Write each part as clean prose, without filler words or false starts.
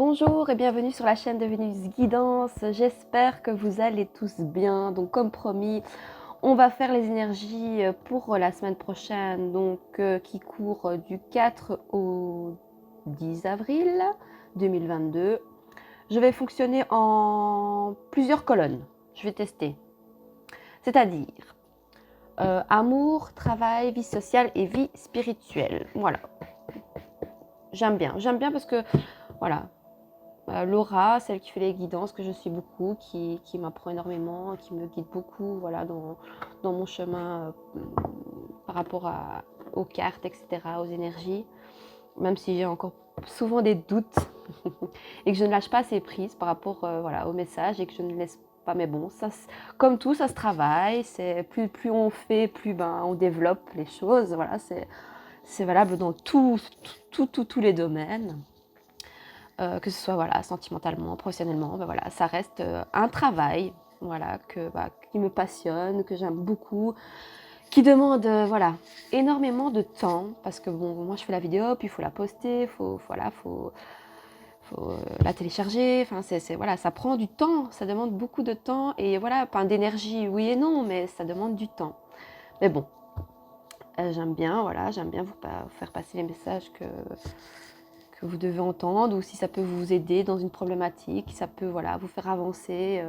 Bonjour et bienvenue sur la chaîne de Vénus Guidance. J'espère que vous allez tous bien. Donc comme promis, on va faire les énergies pour la semaine prochaine, donc qui court du 4 au 10 avril 2022. Je vais fonctionner en plusieurs colonnes. Je vais tester. C'est-à-dire amour, travail, vie sociale et vie spirituelle. Voilà. J'aime bien parce que voilà. Laura, celle qui fait les guidances, que je suis beaucoup, qui m'apprend énormément, qui me guide beaucoup voilà, dans mon chemin par rapport aux cartes, etc., aux énergies, même si j'ai encore souvent des doutes et que je ne lâche pas ces prises par rapport voilà, au message et que je ne laisse pas. Mais bon, ça, comme tout, ça se travaille. C'est plus on fait, plus on développe les choses. Voilà, c'est valable dans tous les domaines. Que ce soit voilà, sentimentalement, professionnellement, voilà, ça reste un travail voilà, qui me passionne, que j'aime beaucoup, qui demande voilà, énormément de temps, parce que bon, moi je fais la vidéo, puis il faut la poster, faut la télécharger, enfin, voilà, ça prend du temps, ça demande beaucoup de temps, et voilà, pas d'énergie, oui et non, mais ça demande du temps. Mais bon, j'aime bien vous faire passer les messages que vous devez entendre, ou si ça peut vous aider dans une problématique, ça peut voilà, vous faire avancer,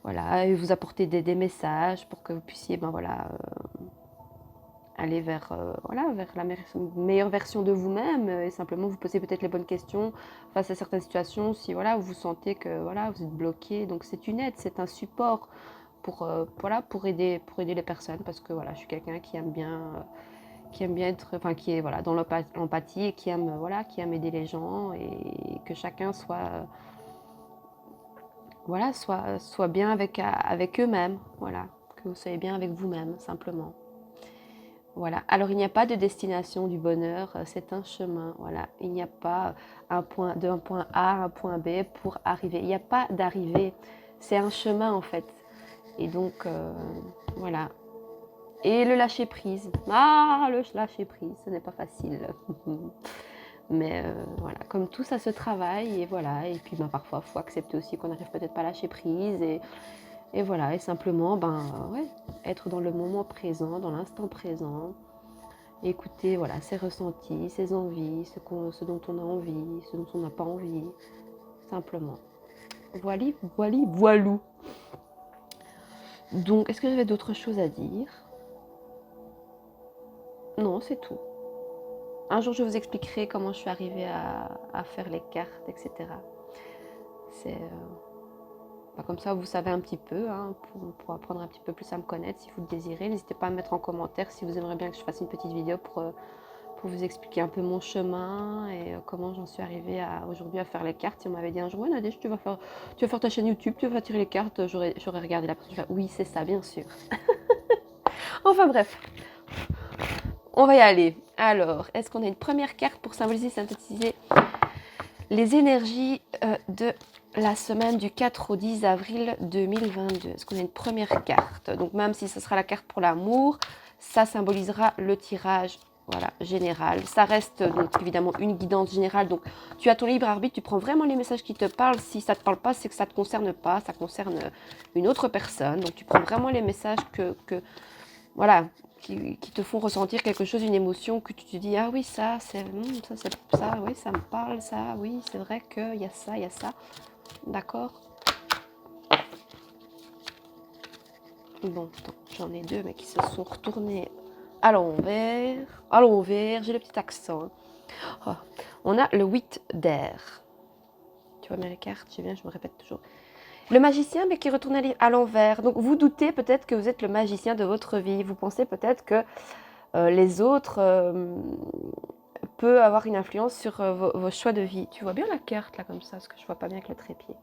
voilà, et vous apporter des messages pour que vous puissiez aller vers, vers la meilleure version de vous-même, et simplement vous poser peut-être les bonnes questions face à certaines situations, si voilà, vous sentez que voilà, vous êtes bloqué. Donc c'est une aide, c'est un support pour, pour aider les personnes, parce que voilà, je suis quelqu'un qui aime bien être, enfin qui est voilà, dans l'empathie et qui aime aider les gens, et que chacun soit bien avec eux-mêmes, voilà, que vous soyez bien avec vous-même simplement. Voilà. Alors il n'y a pas de destination du bonheur, c'est un chemin, voilà. Il n'y a pas d'un point A à un point B pour arriver. Il n'y a pas d'arrivée, c'est un chemin en fait. Et donc voilà. Et le lâcher prise. Le lâcher prise, ce n'est pas facile. Mais voilà, comme tout, ça se travaille, et voilà. Et puis parfois, il faut accepter aussi qu'on n'arrive peut-être pas à lâcher prise, et voilà. Et simplement, être dans le moment présent, dans l'instant présent, et écouter voilà, ses ressentis, ses envies, ce dont on a envie, ce dont on n'a pas envie, simplement. Voilou. Donc, est-ce que j'avais d'autres choses à dire? Non, c'est tout. Un jour, je vous expliquerai comment je suis arrivée à faire les cartes, etc. C'est comme ça, vous savez un petit peu, hein, pour apprendre un petit peu plus à me connaître, si vous le désirez. N'hésitez pas à mettre en commentaire si vous aimeriez bien que je fasse une petite vidéo pour vous expliquer un peu mon chemin et comment j'en suis arrivée aujourd'hui à faire les cartes. Si on m'avait dit un jour, Nadège, tu vas faire ta chaîne YouTube, tu vas tirer les cartes, j'aurais regardé la personne, oui, c'est ça, bien sûr. Enfin bref, on va y aller. Alors, est-ce qu'on a une première carte pour symboliser, synthétiser les énergies de la semaine du 4 au 10 avril 2022? Est-ce qu'on a une première carte? Donc même si ce sera la carte pour l'amour, ça symbolisera le tirage voilà, général. Ça reste donc évidemment une guidance générale. Donc tu as ton libre arbitre, tu prends vraiment les messages qui te parlent. Si ça ne te parle pas, c'est que ça ne te concerne pas, ça concerne une autre personne. Donc tu prends vraiment les messages voilà, qui te font ressentir quelque chose, une émotion, que tu te dis, ah oui, ça, oui, ça me parle, ça, oui, c'est vrai qu'il y a ça, d'accord. Bon, attends, j'en ai deux, mais qui se sont retournés à l'envers, j'ai le petit accent. Oh, on a le 8 d'air. Tu vois bien les cartes, je me répète toujours. Le magicien, mais qui retourne à l'envers. Donc vous doutez peut-être que vous êtes le magicien de votre vie. Vous pensez peut-être que les autres peuvent avoir une influence sur vos choix de vie. Tu vois bien la carte là comme ça, parce que je vois pas bien avec le trépied.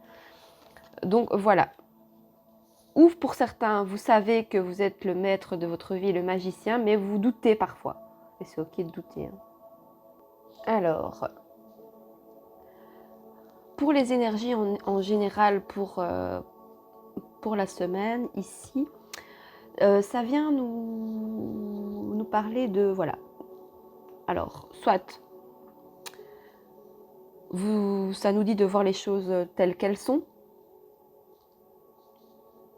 Donc voilà. Ou pour certains, vous savez que vous êtes le maître de votre vie, le magicien, mais vous doutez parfois. Et c'est ok de douter. Hein. Alors, pour les énergies en général pour la semaine, ici, ça vient nous parler de, voilà. Alors, soit Ça nous dit de voir les choses telles qu'elles sont,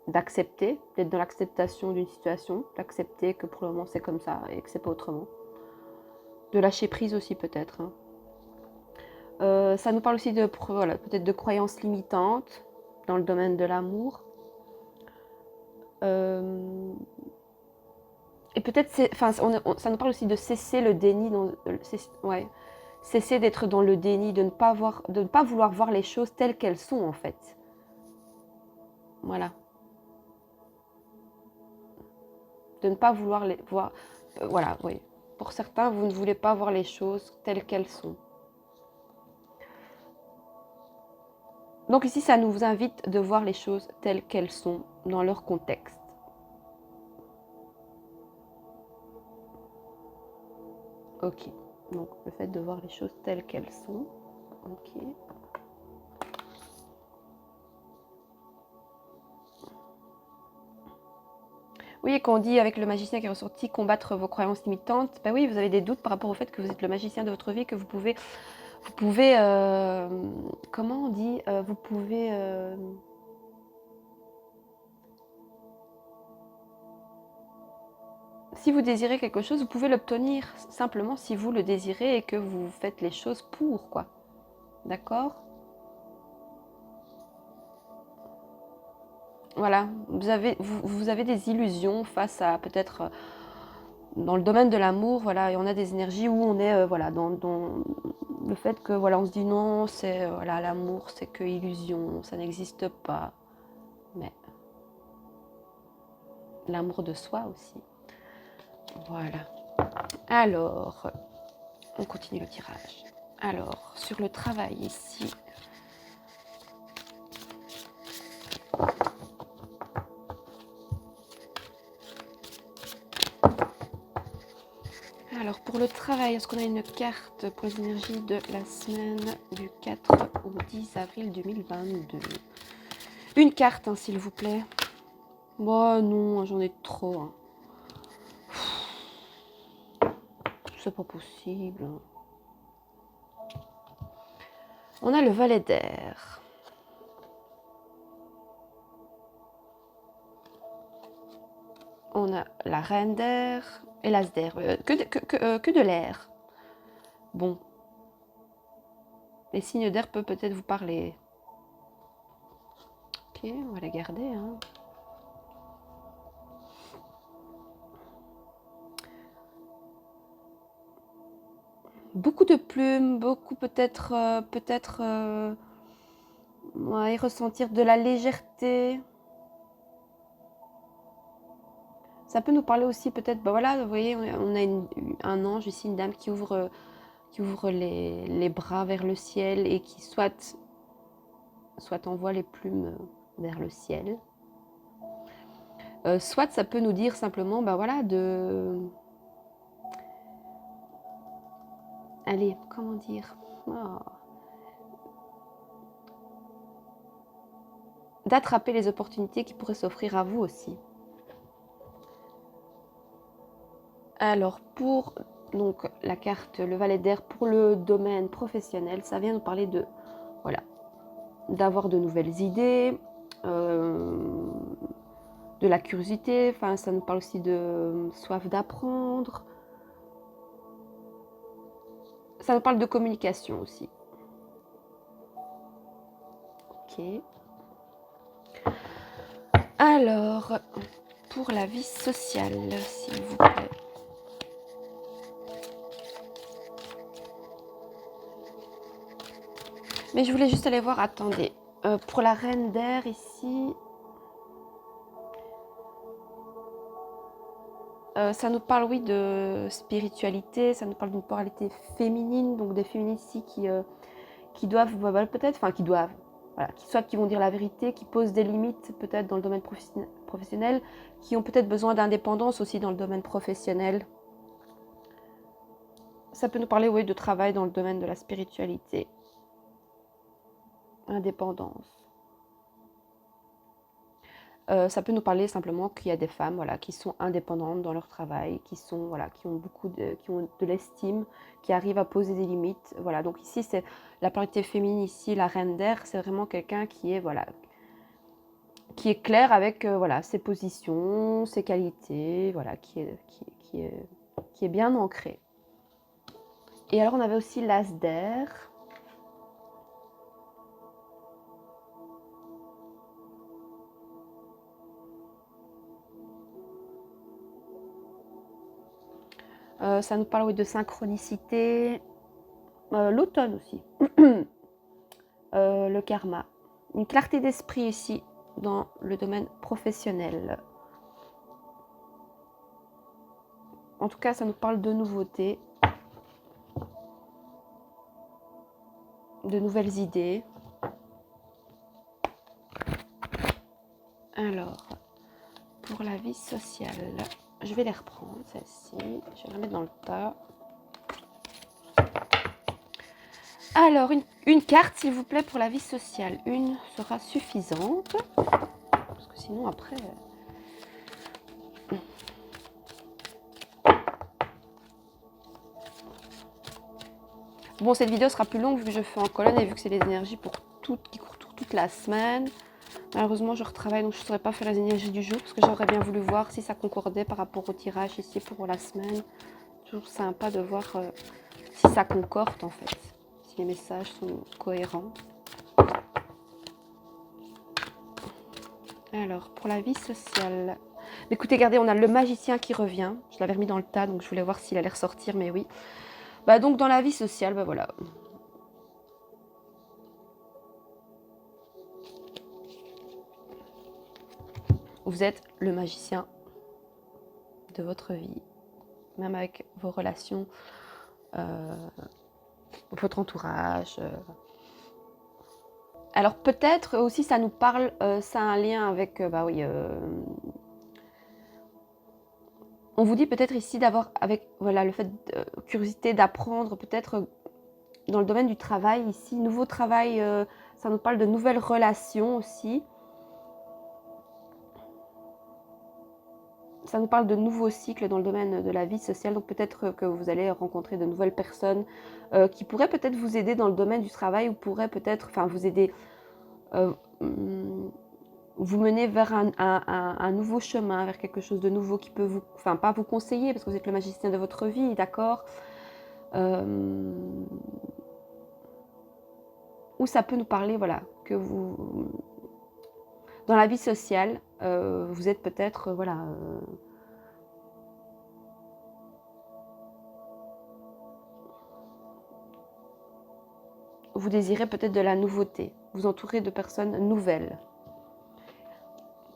d'accepter, d'être dans l'acceptation d'une situation, d'accepter que pour le moment c'est comme ça et que c'est pas autrement. De lâcher prise aussi peut-être. Hein. Ça nous parle aussi de voilà, peut-être de croyances limitantes dans le domaine de l'amour. Et peut-être, ça nous parle aussi de cesser le déni, cesser d'être dans le déni, de ne pas vouloir voir les choses telles qu'elles sont en fait. Voilà. De ne pas vouloir les voir. Voilà, oui. Pour certains, vous ne voulez pas voir les choses telles qu'elles sont. Donc ici, ça nous invite de voir les choses telles qu'elles sont dans leur contexte. Ok. Donc le fait de voir les choses telles qu'elles sont. Ok. Oui, et quand on dit avec le magicien qui est ressorti, combattre vos croyances limitantes, ben oui, vous avez des doutes par rapport au fait que vous êtes le magicien de votre vie, que vous pouvez comment on dit, vous pouvez, si vous désirez quelque chose, vous pouvez l'obtenir simplement si vous le désirez et que vous faites les choses pour, quoi. D'accord ? Voilà, vous avez des illusions face à peut-être dans le domaine de l'amour, voilà, et on a des énergies où on est voilà, dans le fait que voilà, on se dit non, c'est voilà, l'amour, c'est que illusion, ça n'existe pas. Mais l'amour de soi aussi. Voilà. Alors, on continue le tirage. Alors, sur le travail ici. Alors, pour le travail, est-ce qu'on a une carte pour les énergies de la semaine du 4 au 10 avril 2022 ? Une carte, hein, s'il vous plaît. Bon, non, j'en ai trop. Hein. C'est pas possible. On a le valet d'air. On a la reine d'air et l'as d'air. Que de l'air. Bon. Les signes d'air peuvent peut-être vous parler. Ok, on va les garder. Hein. Beaucoup de plumes, beaucoup peut-être ouais, ressentir de la légèreté. Ça peut nous parler aussi peut-être, bah voilà, vous voyez, on a un ange ici, une dame qui ouvre les bras vers le ciel et qui soit envoie les plumes vers le ciel. Soit ça peut nous dire simplement, bah voilà, allez, comment dire d'attraper les opportunités qui pourraient s'offrir à vous aussi. Alors, pour donc, la carte, le valet d'air, pour le domaine professionnel, ça vient nous parler de, voilà, d'avoir de nouvelles idées, de la curiosité, enfin, ça nous parle aussi de soif d'apprendre. Ça nous parle de communication aussi. Ok. Alors, pour la vie sociale, s'il vous plaît. Mais je voulais juste aller voir, attendez, pour la reine d'air ici, ça nous parle, oui, de spiritualité, ça nous parle d'une polarité féminine, donc des féministes ici qui doivent, peut-être, enfin qui doivent, voilà, soit qui vont dire la vérité, qui posent des limites peut-être dans le domaine professionnel, qui ont peut-être besoin d'indépendance aussi dans le domaine professionnel. Ça peut nous parler, oui, de travail dans le domaine de la spiritualité. Indépendance. Ça peut nous parler simplement qu'il y a des femmes, voilà, qui sont indépendantes dans leur travail, qui sont, voilà, qui ont qui ont de l'estime, qui arrivent à poser des limites. Voilà, donc ici, c'est la polarité féminine, ici, la reine d'air, c'est vraiment quelqu'un qui est, voilà, qui est clair avec voilà, ses positions, ses qualités, voilà, qui est bien ancré. Et alors, on avait aussi l'as d'air. Ça nous parle oui, de synchronicité. L'automne aussi. Le karma. Une clarté d'esprit ici dans le domaine professionnel. En tout cas, ça nous parle de nouveautés, de nouvelles idées. Alors, pour la vie sociale, je vais les reprendre, celle-ci. Je vais la mettre dans le tas. Alors, une carte, s'il vous plaît, pour la vie sociale. Une sera suffisante. Parce que sinon, après... Bon, cette vidéo sera plus longue vu que je fais en colonne et vu que c'est les énergies pour qui courent toute la semaine. Malheureusement, je retravaille, donc je ne saurais pas faire les énergies du jour parce que j'aurais bien voulu voir si ça concordait par rapport au tirage ici pour la semaine. Toujours sympa de voir si ça concorde en fait, si les messages sont cohérents. Alors, pour la vie sociale... Écoutez, regardez, on a le magicien qui revient. Je l'avais remis dans le tas, donc je voulais voir s'il allait ressortir, mais oui. Bah donc, dans la vie sociale, bah voilà. Vous êtes le magicien de votre vie, même avec vos relations, votre entourage. Alors peut-être aussi ça nous parle, ça a un lien avec, bah oui, on vous dit peut-être ici d'avoir avec, voilà, le fait de curiosité d'apprendre, peut-être dans le domaine du travail ici, nouveau travail, ça nous parle de nouvelles relations aussi. Ça nous parle de nouveaux cycles dans le domaine de la vie sociale, donc peut-être que vous allez rencontrer de nouvelles personnes qui pourraient peut-être vous aider dans le domaine du travail ou pourraient peut-être, enfin vous aider, vous mener vers un nouveau chemin, vers quelque chose de nouveau qui peut vous, enfin pas vous conseiller parce que vous êtes le magicien de votre vie, d'accord, ou ça peut nous parler, voilà, que vous, dans la vie sociale, vous êtes peut-être, voilà, vous désirez peut-être de la nouveauté, vous entourez de personnes nouvelles,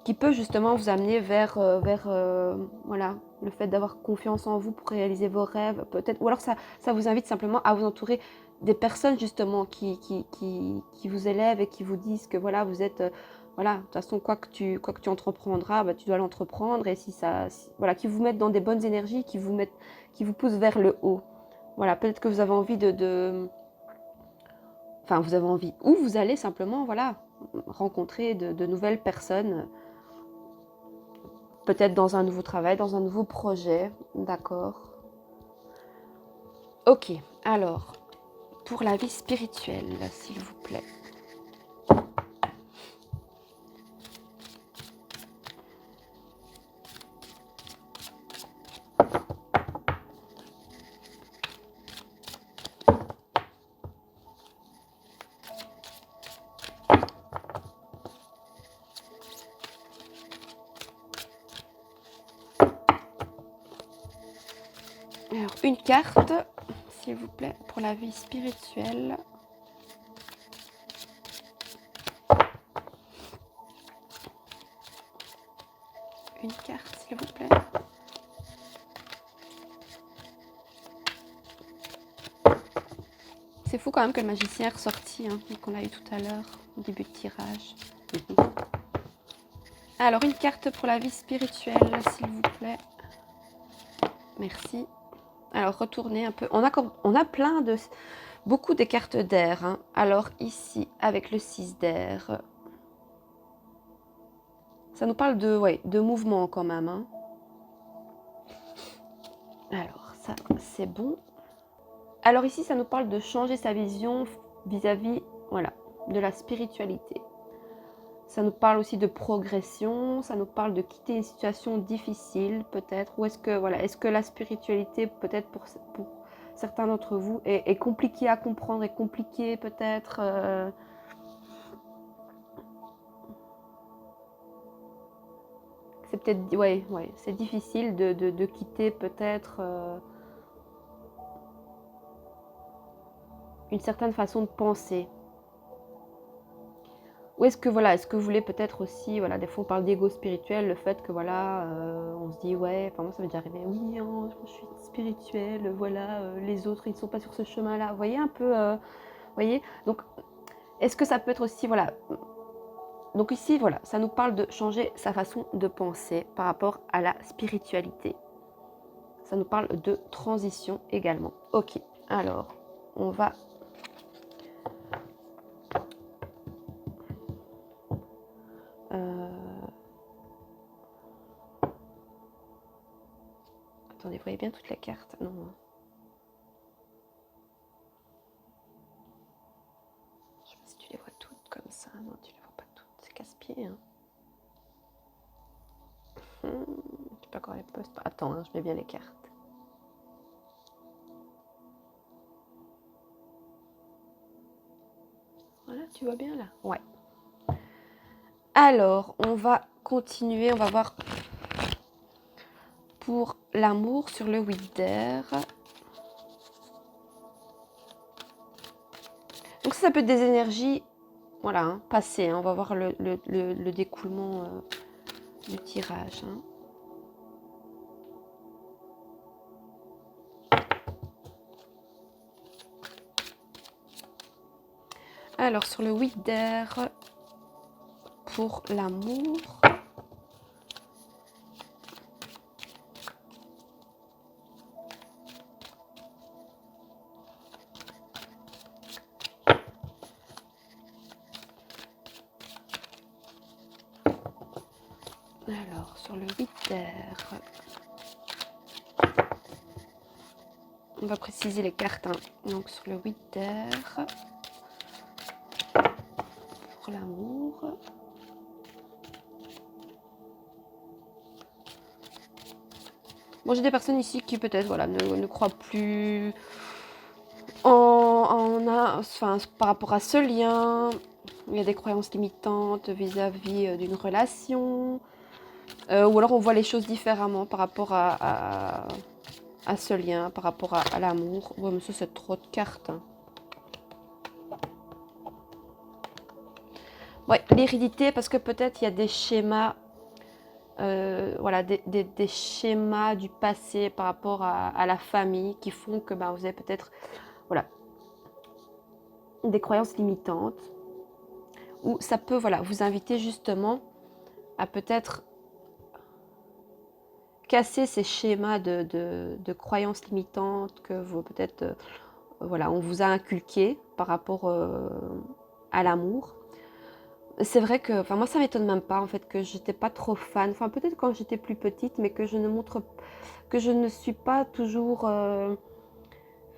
qui peut justement vous amener vers voilà, le fait d'avoir confiance en vous pour réaliser vos rêves, peut-être, ou alors ça vous invite simplement à vous entourer des personnes justement qui vous élèvent et qui vous disent que voilà, vous êtes, voilà, de toute façon, quoi que tu entreprendras, bah, tu dois l'entreprendre, et voilà, qui vous mettent dans des bonnes énergies, qui vous poussent vers le haut. Voilà, peut-être que vous avez envie enfin, vous avez envie, ou vous allez simplement, voilà, rencontrer de nouvelles personnes, peut-être dans un nouveau travail, dans un nouveau projet, d'accord. Ok, alors, pour la vie spirituelle, s'il vous plaît. Alors, une carte, s'il vous plaît, pour la vie spirituelle. Une carte, s'il vous plaît. C'est fou quand même que le magicien est ressorti, hein, qu'on a eu tout à l'heure, au début de tirage. Alors, une carte pour la vie spirituelle, s'il vous plaît. Merci. Alors, retournez un peu. On a plein de... Beaucoup de cartes d'air. Hein. Alors, ici, avec le 6 d'air. Ça nous parle de, ouais, de mouvement quand même, hein. Alors, ça, c'est bon. Alors ici, ça nous parle de changer sa vision vis-à-vis, voilà, de la spiritualité. Ça nous parle aussi de progression, ça nous parle de quitter une situation difficile peut-être. Ou est-ce que, voilà, est-ce que la spiritualité, peut-être pour certains d'entre vous, est compliquée à comprendre, est compliquée peut-être c'est peut-être, ouais, c'est difficile de quitter peut-être une certaine façon de penser. Ou est-ce que voilà, est-ce que vous voulez peut-être aussi, voilà, des fois on parle d'ego spirituel, le fait que voilà, on se dit ouais, enfin moi ça m'est déjà arrivé, oui, hein, je suis spirituelle, voilà, les autres ils ne sont pas sur ce chemin-là, vous voyez un peu, voyez. Donc est-ce que ça peut être aussi, voilà, donc ici voilà, ça nous parle de changer sa façon de penser par rapport à la spiritualité. Ça nous parle de transition également. Ok, alors on va attendez, vous voyez bien toutes les cartes? Non. Je sais pas si tu les vois toutes comme ça. Non, tu les vois pas toutes. C'est casse-pied. Hein. Je sais pas quand les poste. Attends, hein, je mets bien les cartes. Voilà, tu vois bien là? Ouais. Alors, on va continuer. On va voir pour l'amour sur le 8 d'air. Donc ça peut être des énergies, voilà, hein, passées. Hein. On va voir le découlement du tirage. Hein. Alors, sur le 8 d'air, pour l'amour. Alors, sur le 8 d'air, on va préciser les cartes. Hein. Donc, sur le 8 d'air, pour l'amour. Bon, j'ai des personnes ici qui peut-être voilà, ne croient plus enfin, par rapport à ce lien. Il y a des croyances limitantes vis-à-vis d'une relation. Ou alors on voit les choses différemment par rapport à ce lien, par rapport à l'amour. Ouais, mais ça, c'est trop de cartes. Hein. Ouais, l'hérédité, parce que peut-être il y a des schémas, voilà, des schémas du passé par rapport à la famille qui font que bah, vous avez peut-être, voilà, des croyances limitantes. Ou ça peut, voilà, vous inviter justement à peut-être casser ces schémas de croyances limitantes que vous peut-être, voilà, on vous a inculqué par rapport à l'amour. C'est vrai que, enfin moi ça m'étonne même pas en fait que j'étais pas trop fan, enfin peut-être quand j'étais plus petite, mais que je ne suis pas toujours,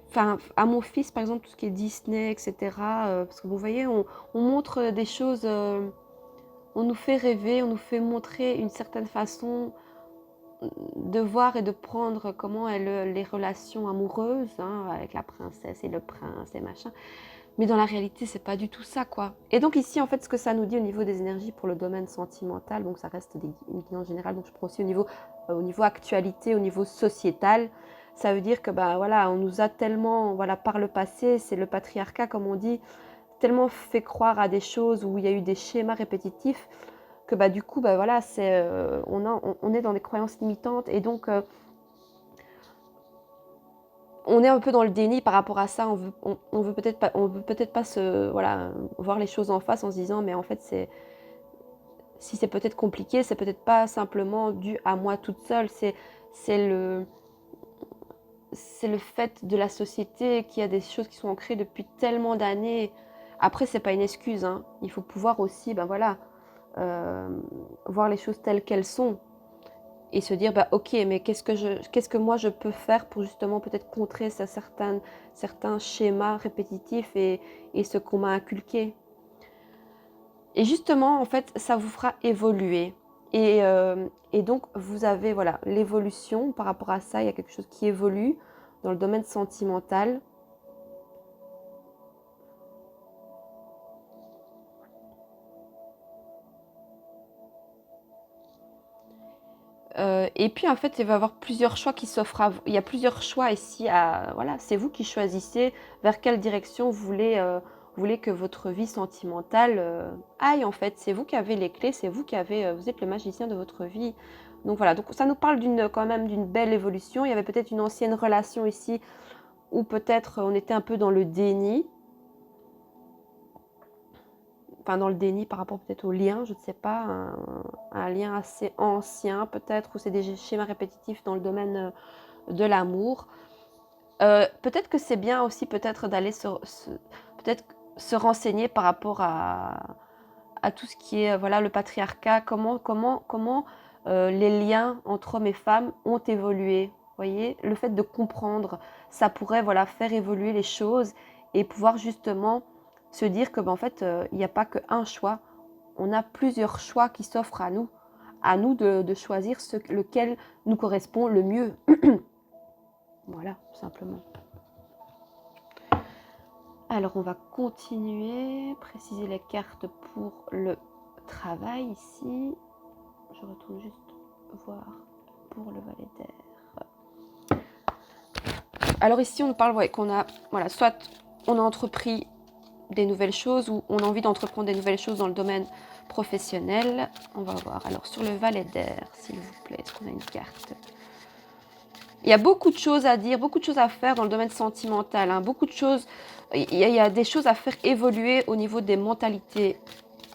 enfin à mon fils par exemple tout ce qui est Disney etc. Parce que vous voyez on montre des choses, on nous fait rêver, on nous fait montrer une certaine façon de voir et de prendre comment est les relations amoureuses hein, avec la princesse et le prince et machin. Mais dans la réalité, c'est pas du tout ça, quoi. Et donc ici, en fait, ce que ça nous dit au niveau des énergies pour le domaine sentimental, donc ça reste une guidance générale, donc je prends aussi au niveau actualité, au niveau sociétal, ça veut dire que, bah voilà, on nous a tellement, voilà, par le passé, c'est le patriarcat, comme on dit, tellement fait croire à des choses où il y a eu des schémas répétitifs, que bah du coup, bah voilà, on est dans des croyances limitantes, et donc... on est un peu dans le déni par rapport à ça. On veut peut-être pas se, voilà, voir les choses en face en se disant, mais en fait, si c'est peut-être compliqué, c'est peut-être pas simplement dû à moi toute seule. C'est le, c'est le fait de la société qu'il y a des choses qui sont ancrées depuis tellement d'années. Après, c'est pas une excuse. Hein. Il faut pouvoir aussi, ben voilà, voir les choses telles qu'elles sont et se dire, bah ok, mais qu'est-ce que moi je peux faire pour justement peut-être contrer certains schémas répétitifs et ce qu'on m'a inculqué. Et justement, en fait, ça vous fera évoluer. Et donc, vous avez voilà l'évolution par rapport à ça. Il y a quelque chose qui évolue dans le domaine sentimental. Et puis, en fait, il va y avoir plusieurs choix qui s'offrent à vous. Il y a plusieurs choix ici. Voilà, c'est vous qui choisissez vers quelle direction vous voulez que votre vie sentimentale aille, en fait. C'est vous qui avez les clés, c'est vous qui avez... vous êtes le magicien de votre vie. Donc voilà, donc ça nous parle quand même d'une belle évolution. Il y avait peut-être une ancienne relation ici où peut-être on était un peu dans le déni. Enfin, dans le déni par rapport peut-être au lien, je ne sais pas, un lien assez ancien peut-être, ou c'est des schémas répétitifs dans le domaine de l'amour. Peut-être que c'est bien aussi peut-être d'aller peut-être se renseigner par rapport à tout ce qui est voilà, le patriarcat, comment les liens entre hommes et femmes ont évolué. Voyez, le fait de comprendre, ça pourrait voilà, faire évoluer les choses et pouvoir justement se dire que en fait, il n'y a pas qu'un choix, on a plusieurs choix qui s'offrent à nous de choisir lequel nous correspond le mieux. Voilà, tout simplement. Alors, on va continuer, préciser les cartes pour le travail ici. Je retourne juste voir pour le valet d'air. Alors ici, on parle ouais, qu'on a, voilà, soit on a entrepris des nouvelles choses ou on a envie d'entreprendre des nouvelles choses dans le domaine professionnel. On va voir. Alors, sur le valet d'air, s'il vous plaît, est-ce qu'on a une carte ? Il y a beaucoup de choses à dire, beaucoup de choses à faire dans le domaine sentimental. Hein, beaucoup de choses. Il y a des choses à faire évoluer au niveau des mentalités,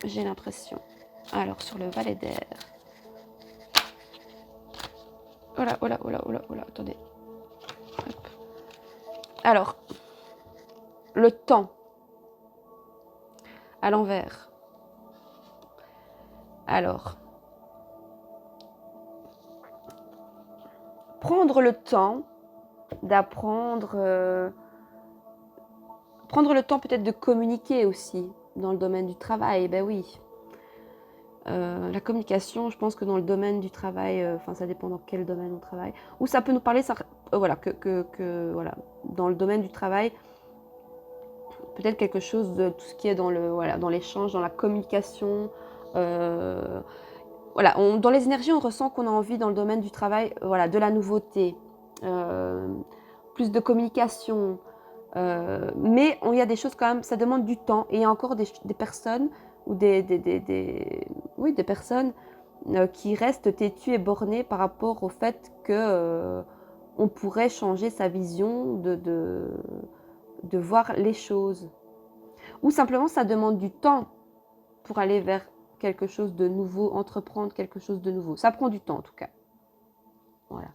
j'ai l'impression. Alors, sur le valet d'air. Oh là, oh là, oh là, oh là, oh là, attendez. Hop. Alors, le temps. À l'envers. Alors, prendre le temps d'apprendre, prendre le temps peut-être de communiquer aussi dans le domaine du travail, ben oui. La communication, je pense que dans le domaine du travail, enfin ça dépend dans quel domaine on travaille, ou ça peut nous parler, voilà, voilà, dans le domaine du travail, peut-être quelque chose de tout ce qui est dans le, voilà, dans l'échange, dans la communication. Voilà, dans les énergies, on ressent qu'on a envie dans le domaine du travail, voilà, de la nouveauté, plus de communication. Mais il y a des choses quand même, ça demande du temps. Et il y a encore des personnes ou oui, des personnes qui restent têtues et bornées par rapport au fait que on pourrait changer sa vision de voir les choses. Ou simplement, ça demande du temps pour aller vers quelque chose de nouveau, entreprendre quelque chose de nouveau. Ça prend du temps en tout cas. Voilà.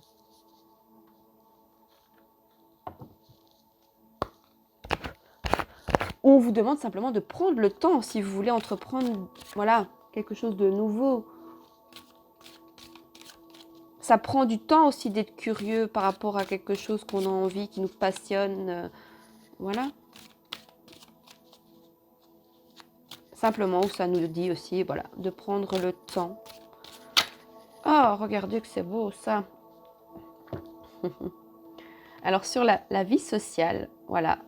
On vous demande simplement de prendre le temps si vous voulez entreprendre, voilà, quelque chose de nouveau. Ça prend du temps aussi d'être curieux par rapport à quelque chose qu'on a envie, qui nous passionne. Voilà. Simplement, où ça nous dit aussi, voilà, de prendre le temps. Oh, regardez que c'est beau ça. Alors sur la vie sociale, voilà,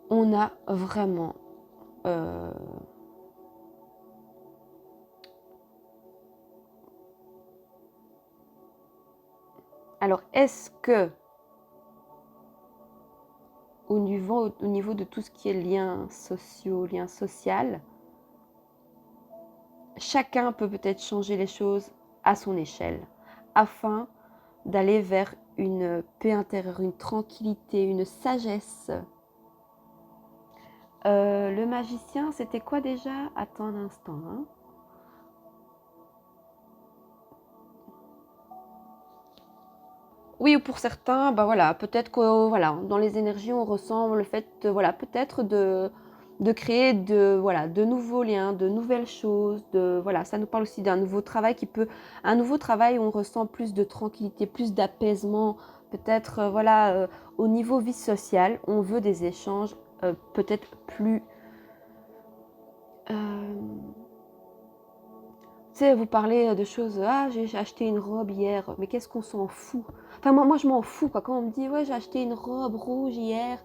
on a vraiment alors est-ce que au niveau de tout ce qui est liens sociaux, liens social, chacun peut peut-être changer les choses à son échelle afin d'aller vers une paix intérieure, une tranquillité, une sagesse. Le magicien, c'était quoi déjà? Attends un instant. Hein. Oui, ou pour certains, bah voilà, peut-être que voilà, dans les énergies, on ressent le fait, voilà, peut-être de créer voilà, de nouveaux liens, de nouvelles choses. Voilà, ça nous parle aussi d'un nouveau travail un nouveau travail où on ressent plus de tranquillité, plus d'apaisement. Peut-être, voilà, au niveau vie sociale, on veut des échanges peut-être plus... euh, tu sais, vous parlez de choses, ah, j'ai acheté une robe hier, mais qu'est-ce qu'on s'en fout? Enfin, moi je m'en fous, quoi. Quand on me dit, ouais, j'ai acheté une robe rouge hier,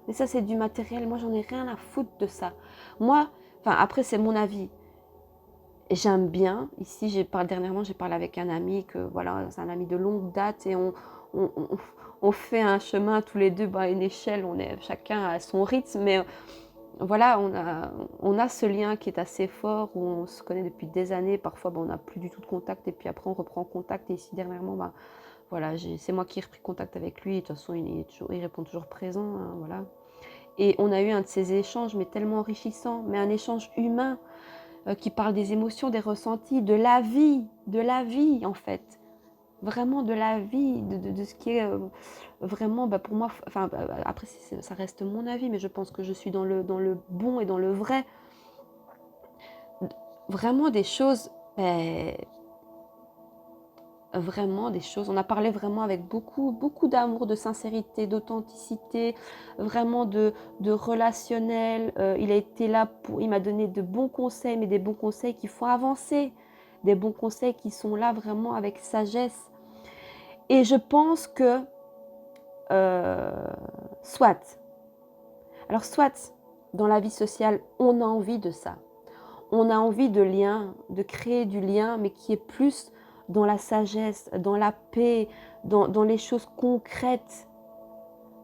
mais ça, c'est du matériel, moi, j'en ai rien à foutre de ça. Moi, enfin, après, c'est mon avis. J'aime bien, ici, dernièrement, j'ai parlé avec un ami, voilà, c'est un ami de longue date, et on, on- on fait un chemin tous les deux, à une échelle, on est chacun à son rythme, mais voilà, on a ce lien qui est assez fort, où on se connaît depuis des années. Parfois, on n'a plus du tout de contact, et puis après, on reprend contact. Et ici, dernièrement, voilà, c'est moi qui ai repris contact avec lui. De toute façon, il répond toujours présent, hein, voilà. Et on a eu un de ces échanges, mais tellement enrichissant, mais un échange humain qui parle des émotions, des ressentis, de la vie, en fait. Vraiment de la vie, de ce qui est vraiment, pour moi, enfin, après, ça reste mon avis, mais je pense que je suis dans le bon et dans le vrai. Vraiment des choses, vraiment des choses. On a parlé vraiment avec beaucoup, beaucoup d'amour, de sincérité, d'authenticité, vraiment de relationnel. Il a été là il m'a donné de bons conseils, mais des bons conseils qui font avancer, des bons conseils qui sont là vraiment avec sagesse. Et je pense que, euh, soit, alors soit, dans la vie sociale, on a envie de ça. On a envie de lien, de créer du lien, mais qui est plus dans la sagesse, dans la paix, dans les choses concrètes.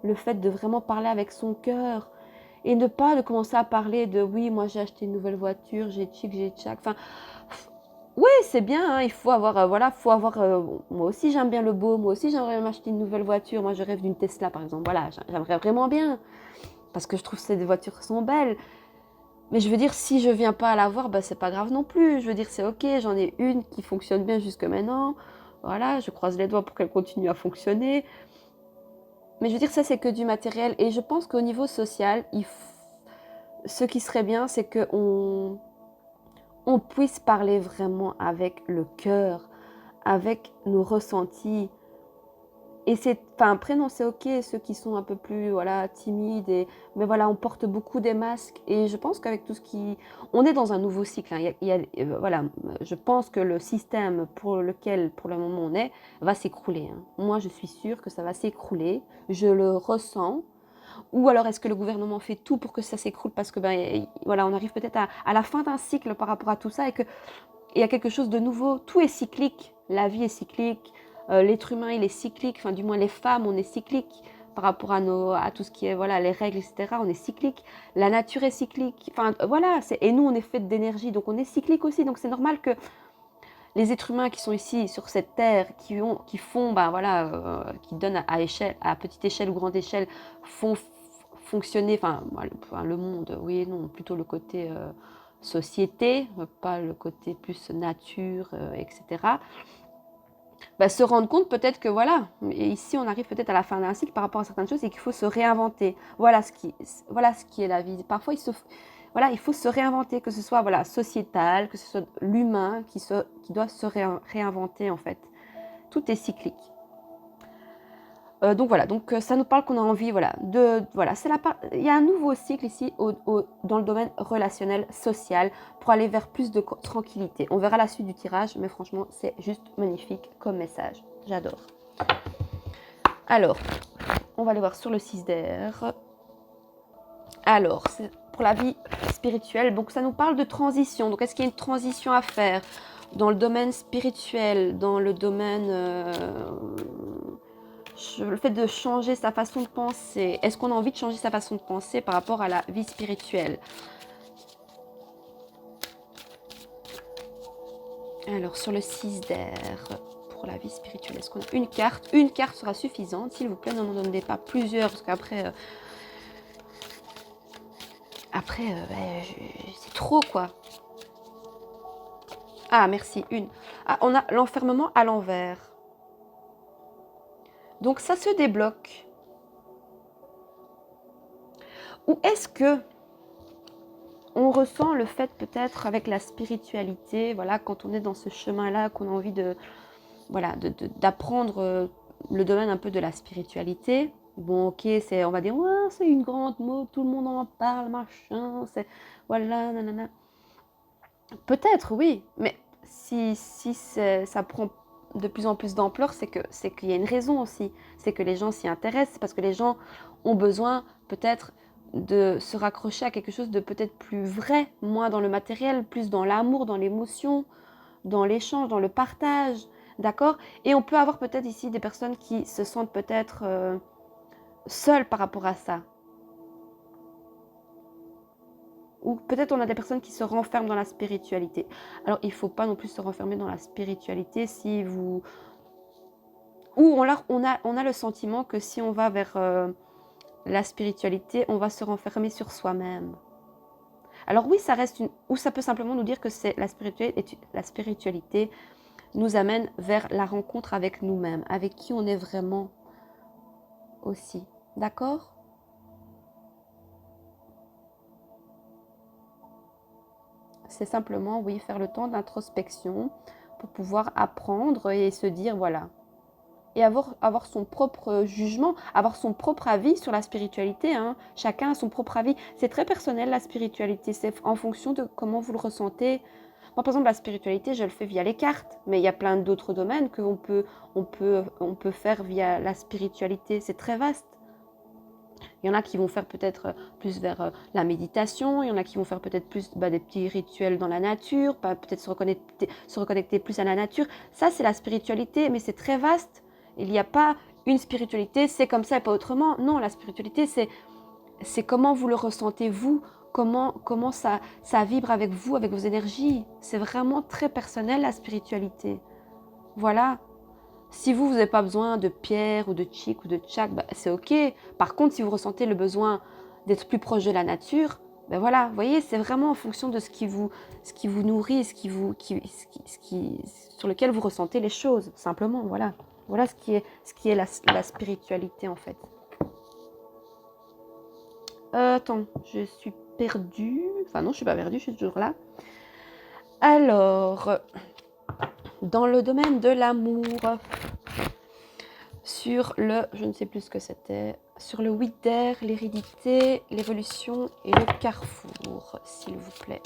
Le fait de vraiment parler avec son cœur et ne pas de commencer à parler de oui, moi j'ai acheté une nouvelle voiture, j'ai chic, j'ai tchac. Enfin, oui, c'est bien, hein, il faut avoir, voilà, moi aussi j'aime bien le beau, moi aussi j'aimerais m'acheter une nouvelle voiture, moi je rêve d'une Tesla par exemple, voilà, j'aimerais vraiment bien, parce que je trouve que ces voitures sont belles. Mais je veux dire, si je viens pas à la voir, c'est pas grave non plus. Je veux dire, c'est ok, j'en ai une qui fonctionne bien jusque maintenant. Voilà, je croise les doigts pour qu'elle continue à fonctionner. Mais je veux dire, ça, c'est que du matériel. Et je pense qu'au niveau social, ce qui serait bien, c'est on puisse parler vraiment avec le cœur, avec nos ressentis. Et après, non, c'est ok, ceux qui sont un peu plus, voilà, timides, mais voilà, on porte beaucoup des masques. Et je pense qu'avec tout on est dans un nouveau cycle, hein. Voilà, je pense que le système pour le moment, on est, va s'écrouler, hein. Moi, je suis sûre que ça va s'écrouler. Je le ressens. Ou alors, est-ce que le gouvernement fait tout pour que ça s'écroule parce que, voilà, on arrive peut-être à la fin d'un cycle par rapport à tout ça, et qu'il y a quelque chose de nouveau. Tout est cyclique. La vie est cyclique. L'être humain, il est cyclique. Enfin, du moins, les femmes, on est cyclique par rapport à tout ce qui est, voilà, les règles, etc. On est cyclique. La nature est cyclique. Enfin, voilà. Et nous, on est fait d'énergie. Donc, on est cyclique aussi. Donc, c'est normal que les êtres humains qui sont ici, sur cette terre, qui font, voilà, qui donnent à petite échelle ou grande échelle, font fonctionner, le monde, oui et non, plutôt le côté société, pas le côté plus nature, etc. Se rendre compte peut-être que voilà, et ici on arrive peut-être à la fin d'un cycle par rapport à certaines choses et qu'il faut se réinventer. Voilà ce qui est la vie. Parfois voilà, il faut se réinventer, que ce soit voilà, sociétal, que ce soit l'humain qui doit se réinventer en fait. Tout est cyclique. Donc voilà, ça nous parle qu'on a envie, voilà, voilà, il y a un nouveau cycle ici dans le domaine relationnel, social, pour aller vers plus de tranquillité. On verra la suite du tirage, mais franchement, c'est juste magnifique comme message. J'adore. Alors, on va aller voir sur le 6 d'air. Alors, c'est pour la vie spirituelle. Donc, ça nous parle de transition. Donc, est-ce qu'il y a une transition à faire dans le domaine spirituel, dans le domaine... le fait de changer sa façon de penser. Est-ce qu'on a envie de changer sa façon de penser par rapport à la vie spirituelle? Alors, sur le 6 d'air, pour la vie spirituelle, est-ce qu'on a une carte? Une carte sera suffisante, s'il vous plaît, ne m'en donnez pas plusieurs, parce qu'après... c'est trop, quoi. Ah, merci, une. Ah, on a l'enfermement à l'envers. Donc, ça se débloque. Ou est-ce que on ressent le fait peut-être avec la spiritualité, voilà, quand on est dans ce chemin-là, qu'on a envie de, voilà, d'apprendre le domaine un peu de la spiritualité. Bon, ok, on va dire, ouais, c'est une grande mot, tout le monde en parle, machin, c'est, voilà, nanana. Peut-être, oui, mais si ça prend de plus en plus d'ampleur, c'est qu'il y a une raison aussi. C'est que les gens s'y intéressent, parce que les gens ont besoin peut-être de se raccrocher à quelque chose de peut-être plus vrai, moins dans le matériel, plus dans l'amour, dans l'émotion, dans l'échange, dans le partage, d'accord? Et on peut avoir peut-être ici des personnes qui se sentent peut-être seules par rapport à ça. Ou peut-être on a des personnes qui se renferment dans la spiritualité. Alors, il ne faut pas non plus se renfermer dans la spiritualité si vous... Ou on a le sentiment que si on va vers la spiritualité, on va se renfermer sur soi-même. Alors oui, ça reste une... Ou ça peut simplement nous dire que c'est la spiritualité nous amène vers la rencontre avec nous-mêmes, avec qui on est vraiment aussi. D'accord ? C'est simplement, oui, faire le temps d'introspection pour pouvoir apprendre et se dire, voilà. Et avoir son propre jugement, avoir son propre avis sur la spiritualité. Hein. Chacun a son propre avis. C'est très personnel, la spiritualité. C'est en fonction de comment vous le ressentez. Moi, par exemple, la spiritualité, je le fais via les cartes. Mais il y a plein d'autres domaines qu'on peut faire via la spiritualité. C'est très vaste. Il y en a qui vont faire peut-être plus vers la méditation, il y en a qui vont faire peut-être plus des petits rituels dans la nature, peut-être se reconnecter plus à la nature. Ça, c'est la spiritualité, mais c'est très vaste. Il n'y a pas une spiritualité, c'est comme ça et pas autrement. Non, la spiritualité, c'est comment vous le ressentez vous, comment ça vibre avec vous, avec vos énergies. C'est vraiment très personnel, la spiritualité. Voilà. Si vous n'avez pas besoin de pierre ou de tchik ou de tchak, c'est ok. Par contre, si vous ressentez le besoin d'être plus proche de la nature, voilà, vous voyez, c'est vraiment en fonction de ce qui vous nourrit, sur lequel vous ressentez les choses, simplement, voilà. Voilà ce qui est la spiritualité, en fait. Attends, je suis perdue. Enfin non, je ne suis pas perdue, je suis toujours là. Alors, dans le domaine de l'amour... sur le, je ne sais plus ce que c'était, sur le 8 d'air, l'hérédité, l'évolution et le carrefour, s'il vous plaît.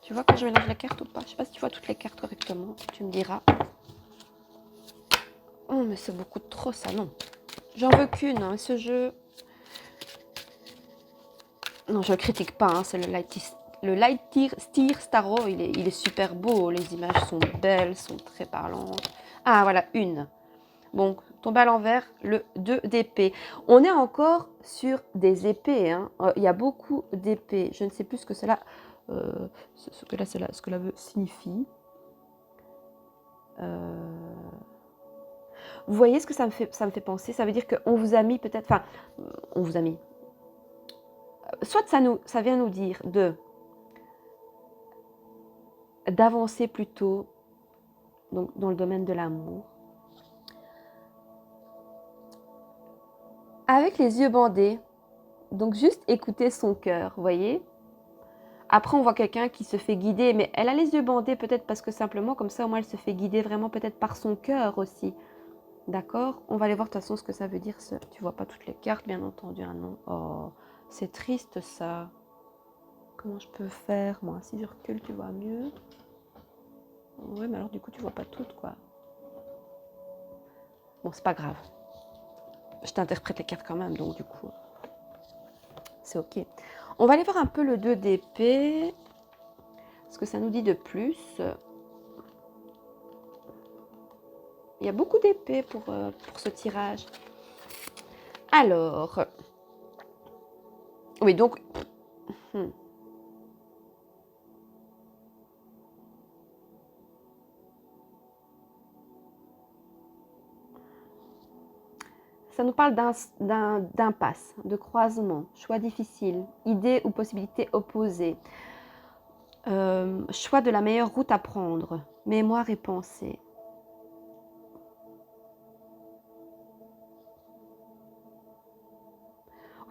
Tu vois quand je mélange les cartes ou pas? Je ne sais pas si tu vois toutes les cartes correctement, tu me diras. Oh, mais c'est beaucoup trop ça, non. J'en veux qu'une, hein, ce jeu. Non, je ne critique pas, hein, c'est le Lightyear Starro, il est super beau, les images sont belles, sont très parlantes. Ah, voilà, une. Bon, tombe à l'envers, le 2 d'épée. On est encore sur des épées. Hein. Il y a beaucoup d'épées. Je ne sais plus ce que cela, ce que cela signifie. Vous voyez ce que ça me fait penser? Ça veut dire qu'on vous a mis peut-être... Enfin, on vous a mis... Soit ça vient nous dire d'avancer plutôt donc, dans le domaine de l'amour. Avec les yeux bandés, donc juste écouter son cœur, vous voyez. Après, on voit quelqu'un qui se fait guider, mais elle a les yeux bandés peut-être parce que simplement, comme ça, au moins, elle se fait guider vraiment peut-être par son cœur aussi. D'accord? On va aller voir de toute façon ce que ça veut dire. Tu vois pas toutes les cartes, bien entendu. Hein, non. Oh, c'est triste ça. Comment je peux faire, moi? Si je recule, tu vois mieux. Ouais, mais alors du coup, tu vois pas toutes, quoi. Bon, c'est pas grave. Je t'interprète les cartes quand même, donc du coup, c'est ok. On va aller voir un peu le 2 d'épée. Ce que ça nous dit de plus. Il y a beaucoup d'épées pour ce tirage. Alors. Oui, donc... Ça nous parle d'impasse, de croisement, choix difficile, idées ou possibilités opposées, choix de la meilleure route à prendre, mémoire et pensée.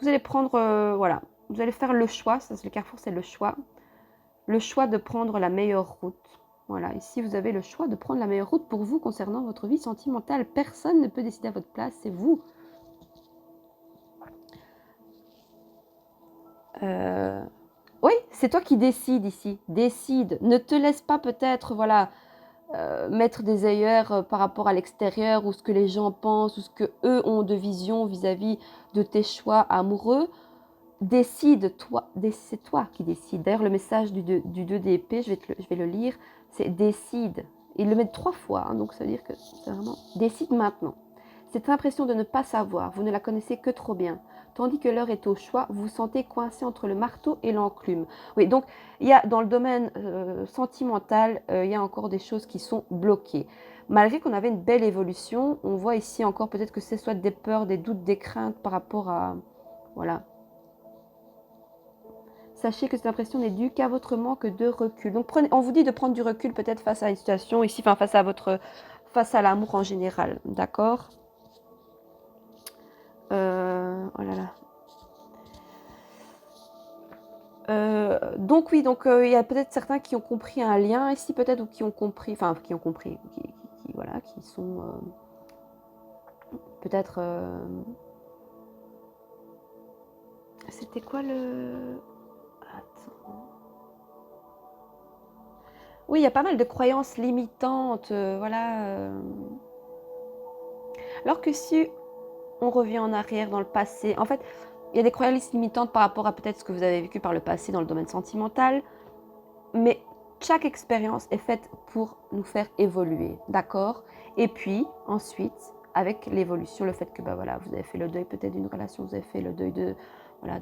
vous allez prendre, voilà, vous allez faire le choix, ça c'est le carrefour, c'est le choix de prendre la meilleure route. Voilà, ici vous avez le choix de prendre la meilleure route pour vous concernant votre vie sentimentale. Personne ne peut décider à votre place, c'est vous. Oui, c'est toi qui décides ici. Décide. Ne te laisse pas peut-être, voilà, mettre des œillères par rapport à l'extérieur ou ce que les gens pensent ou ce que eux ont de vision vis-à-vis de tes choix amoureux. Décide, toi, c'est toi qui décides. D'ailleurs, le message du 2 d'épée, je vais le lire, c'est décide. Il le met 3 fois, hein, donc ça veut dire que c'est vraiment décide maintenant. Cette impression de ne pas savoir, vous ne la connaissez que trop bien. Tandis que l'heure est au choix, vous vous sentez coincé entre le marteau et l'enclume. Oui, donc il y a dans le domaine sentimental, il y a encore des choses qui sont bloquées. Malgré qu'on avait une belle évolution, on voit ici encore peut-être que c'est soit des peurs, des doutes, des craintes par rapport à... Voilà. Sachez que cette impression n'est due qu'à votre manque de recul. Donc on vous dit de prendre du recul peut-être face à une situation ici, enfin face à l'amour en général, d'accord? Oh là là. Donc oui, donc il y a peut-être certains qui ont compris un lien ici peut-être ou qui ont compris, enfin qui ont compris, voilà, qui sont peut-être... C'était quoi le... Attends. Oui, il y a pas mal de croyances limitantes, voilà. Alors que si on revient en arrière dans le passé, en fait, il y a des croyances limitantes par rapport à peut-être ce que vous avez vécu par le passé dans le domaine sentimental, mais chaque expérience est faite pour nous faire évoluer, d'accord? Et puis, ensuite, avec l'évolution, le fait que, bah voilà, vous avez fait le deuil peut-être d'une relation, vous avez fait le deuil de, voilà,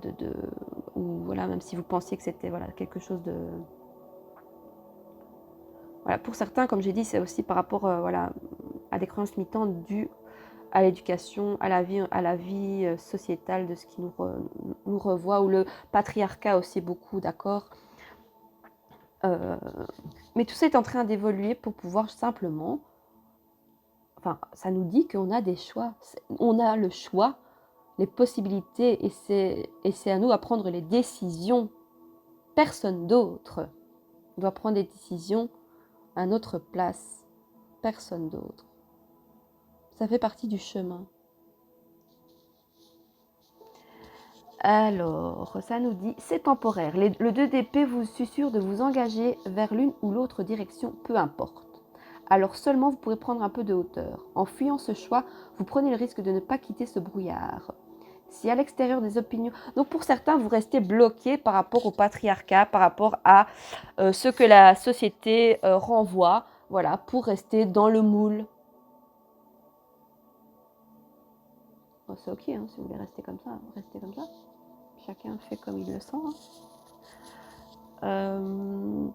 ou voilà, même si vous pensiez que c'était, voilà, quelque chose de... Voilà, pour certains, comme j'ai dit, c'est aussi par rapport, voilà, à des croyances limitantes dues à l'éducation, à la vie sociétale de ce qui nous revoit, ou le patriarcat aussi beaucoup, d'accord? Mais tout ça est en train d'évoluer pour pouvoir simplement, enfin, ça nous dit qu'on a des choix, on a le choix, les possibilités, et c'est à nous à prendre les décisions, personne d'autre doit prendre des décisions à notre place, personne d'autre. Ça fait partie du chemin. Alors, ça nous dit, c'est temporaire. Le 2 d'épée vous susurre de vous engager vers l'une ou l'autre direction, peu importe. Alors seulement vous pourrez prendre un peu de hauteur. En fuyant ce choix, vous prenez le risque de ne pas quitter ce brouillard. Si à l'extérieur des opinions... Donc pour certains, vous restez bloqué par rapport au patriarcat, par rapport à ce que la société renvoie, voilà, pour rester dans le moule. Bon, c'est ok, hein, si vous voulez rester comme ça, restez comme ça. Chacun fait comme il le sent. Hein.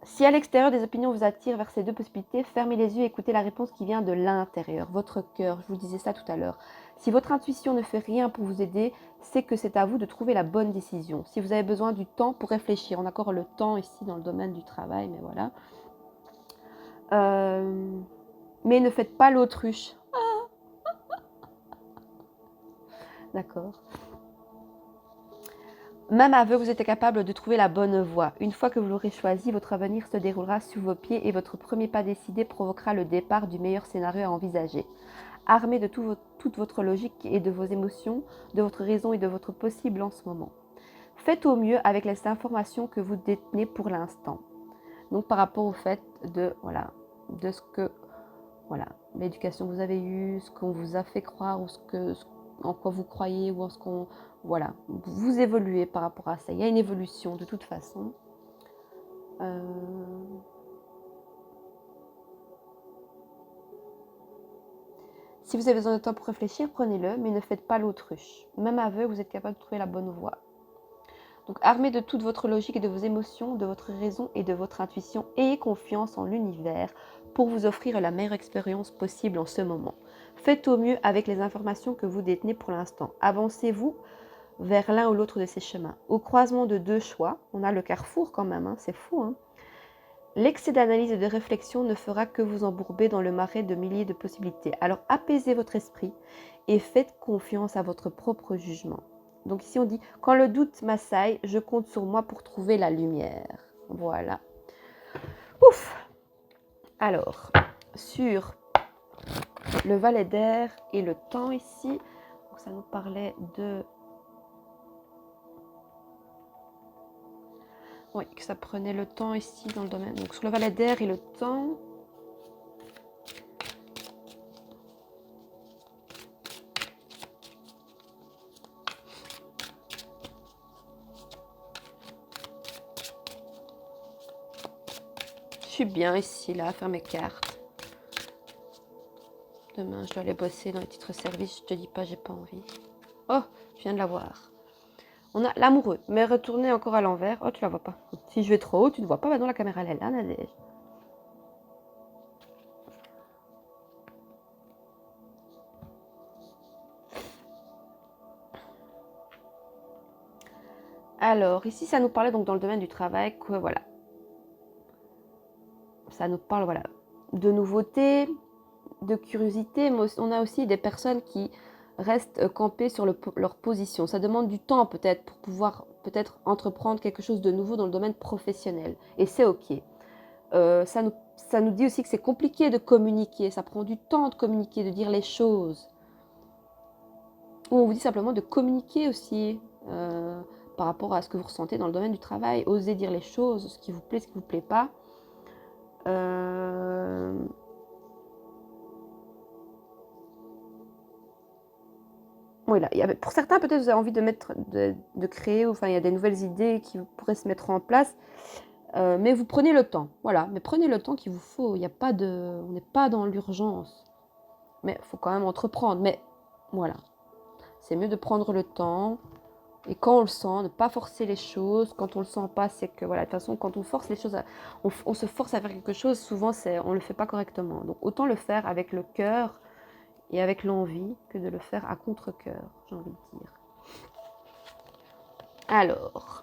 Si à l'extérieur des opinions vous attirent vers ces deux possibilités, fermez les yeux et écoutez la réponse qui vient de l'intérieur, votre cœur. Je vous disais ça tout à l'heure. Si votre intuition ne fait rien pour vous aider, c'est que c'est à vous de trouver la bonne décision. Si vous avez besoin du temps pour réfléchir, on a encore le temps ici dans le domaine du travail, mais voilà. Mais ne faites pas l'autruche. D'accord. Même aveu, vous êtes capable de trouver la bonne voie. Une fois que vous l'aurez choisi, votre avenir se déroulera sous vos pieds et votre premier pas décidé provoquera le départ du meilleur scénario à envisager. Armé de toute votre logique et de vos émotions, de votre raison et de votre possible en ce moment. Faites au mieux avec les informations que vous détenez pour l'instant. Donc par rapport au fait de, voilà, de ce que, voilà, l'éducation que vous avez eue, ce qu'on vous a fait croire ou en quoi vous croyez ou en ce qu'on... Voilà, vous évoluez par rapport à ça. Il y a une évolution de toute façon. Si vous avez besoin de temps pour réfléchir, prenez-le, mais ne faites pas l'autruche. Même aveugle, vous êtes capable de trouver la bonne voie. Donc, armé de toute votre logique et de vos émotions, de votre raison et de votre intuition, ayez confiance en l'univers pour vous offrir la meilleure expérience possible en ce moment. Faites au mieux avec les informations que vous détenez pour l'instant. Avancez-vous vers l'un ou l'autre de ces chemins. Au croisement de deux choix, on a le carrefour quand même, hein, c'est fou. Hein. L'excès d'analyse et de réflexion ne fera que vous embourber dans le marais de milliers de possibilités. Alors apaisez votre esprit et faites confiance à votre propre jugement. Donc ici on dit, quand le doute m'assaille, je compte sur moi pour trouver la lumière. Voilà. Ouf. Alors, sur le valet d'air et le temps ici, donc ça nous parlait de... Oui, que ça prenait le temps ici dans le domaine. Donc sur le valet d'air et le temps... Je suis bien ici, là, à faire mes cartes. Demain, je dois aller bosser dans les titres services. Je te dis pas, j'ai pas envie. Oh, je viens de la voir. On a l'amoureux, mais retourner encore à l'envers. Oh, tu la vois pas. Si je vais trop haut, tu ne vois pas. Maintenant, la caméra, elle est là, Nadège. Alors, ici, ça nous parlait donc dans le domaine du travail que, voilà. Ça nous parle, voilà, de nouveautés, de curiosité, mais on a aussi des personnes qui restent campées sur leur position. Ça demande du temps peut-être pour pouvoir peut-être entreprendre quelque chose de nouveau dans le domaine professionnel. Et c'est ok. Ça nous dit aussi que c'est compliqué de communiquer. Ça prend du temps de communiquer, de dire les choses. Ou on vous dit simplement de communiquer aussi par rapport à ce que vous ressentez dans le domaine du travail. Osez dire les choses, ce qui vous plaît, ce qui ne vous plaît pas. Oui, là, pour certains, peut-être vous avez envie de créer, enfin, il y a des nouvelles idées qui pourraient se mettre en place, mais vous prenez le temps, voilà, mais prenez le temps qu'il vous faut, il n'y a pas on n'est pas dans l'urgence, mais il faut quand même entreprendre, mais voilà, c'est mieux de prendre le temps, et quand on le sent, ne pas forcer les choses, quand on le sent pas, c'est que, voilà, de toute façon, quand on force les choses, on se force à faire quelque chose, souvent, on ne le fait pas correctement, donc autant le faire avec le cœur, et avec l'envie que de le faire à contre-cœur, j'ai envie de dire. Alors,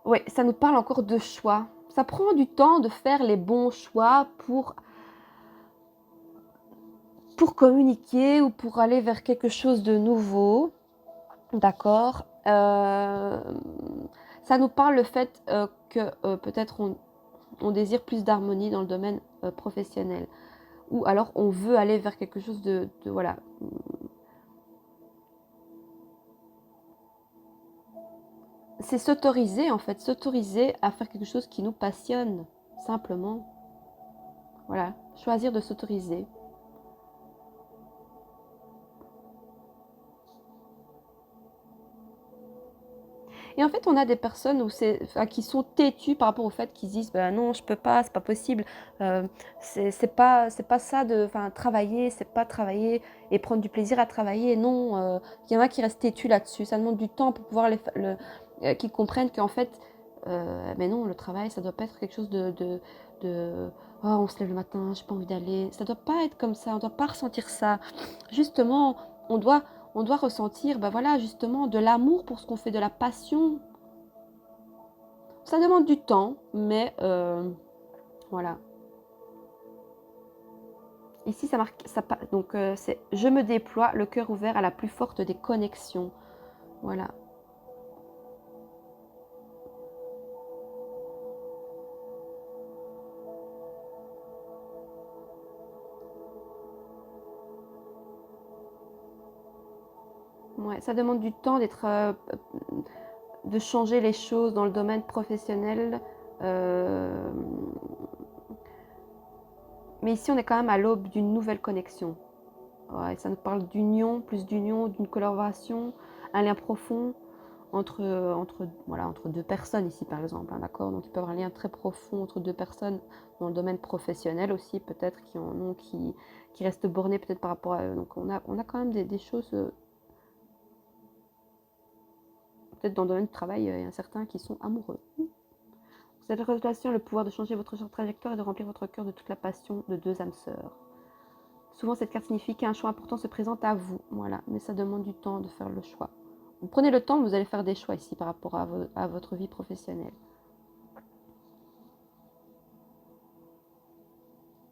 oui, ça nous parle encore de choix. Ça prend du temps de faire les bons choix pour communiquer ou pour aller vers quelque chose de nouveau. D'accord. Ça nous parle le fait que peut-être on désire plus d'harmonie dans le domaine professionnel. Ou alors on veut aller vers quelque chose de voilà. C'est s'autoriser en fait, s'autoriser à faire quelque chose qui nous passionne, simplement. Voilà, choisir de s'autoriser. Et en fait, on a des personnes qui sont têtues par rapport au fait qu'ils disent bah non, je peux pas, c'est pas possible. C'est pas ça de travailler, c'est pas travailler et prendre du plaisir à travailler. Non, il y en a qui restent têtus là-dessus. Ça demande du temps pour pouvoir qu'ils comprennent qu'en fait, mais non, le travail, ça doit pas être quelque chose de oh, on se lève le matin, j'ai pas envie d'aller. Ça doit pas être comme ça, on doit pas ressentir ça. Justement, on doit ressentir, ben voilà, justement, de l'amour pour ce qu'on fait, de la passion. Ça demande du temps, mais voilà. Ici, ça marque, donc c'est « Je me déploie, le cœur ouvert à la plus forte des connexions ». Voilà. Ouais, ça demande du temps de changer les choses dans le domaine professionnel. Mais ici, on est quand même à l'aube d'une nouvelle connexion. Ouais, ça nous parle d'union, plus d'union, d'une collaboration, un lien profond entre deux personnes ici, par exemple. Hein, d'accord. Donc, il peut y avoir un lien très profond entre deux personnes dans le domaine professionnel aussi, peut-être, qui restent bornées peut-être par rapport à eux. Donc, on a quand même des choses... peut-être dans le domaine du travail, il y en a certains qui sont amoureux. Cette relation a le pouvoir de changer votre trajectoire et de remplir votre cœur de toute la passion de deux âmes sœurs. Souvent, cette carte signifie qu'un choix important se présente à vous. Voilà, mais ça demande du temps de faire le choix. Vous prenez le temps, vous allez faire des choix ici par rapport à votre vie professionnelle.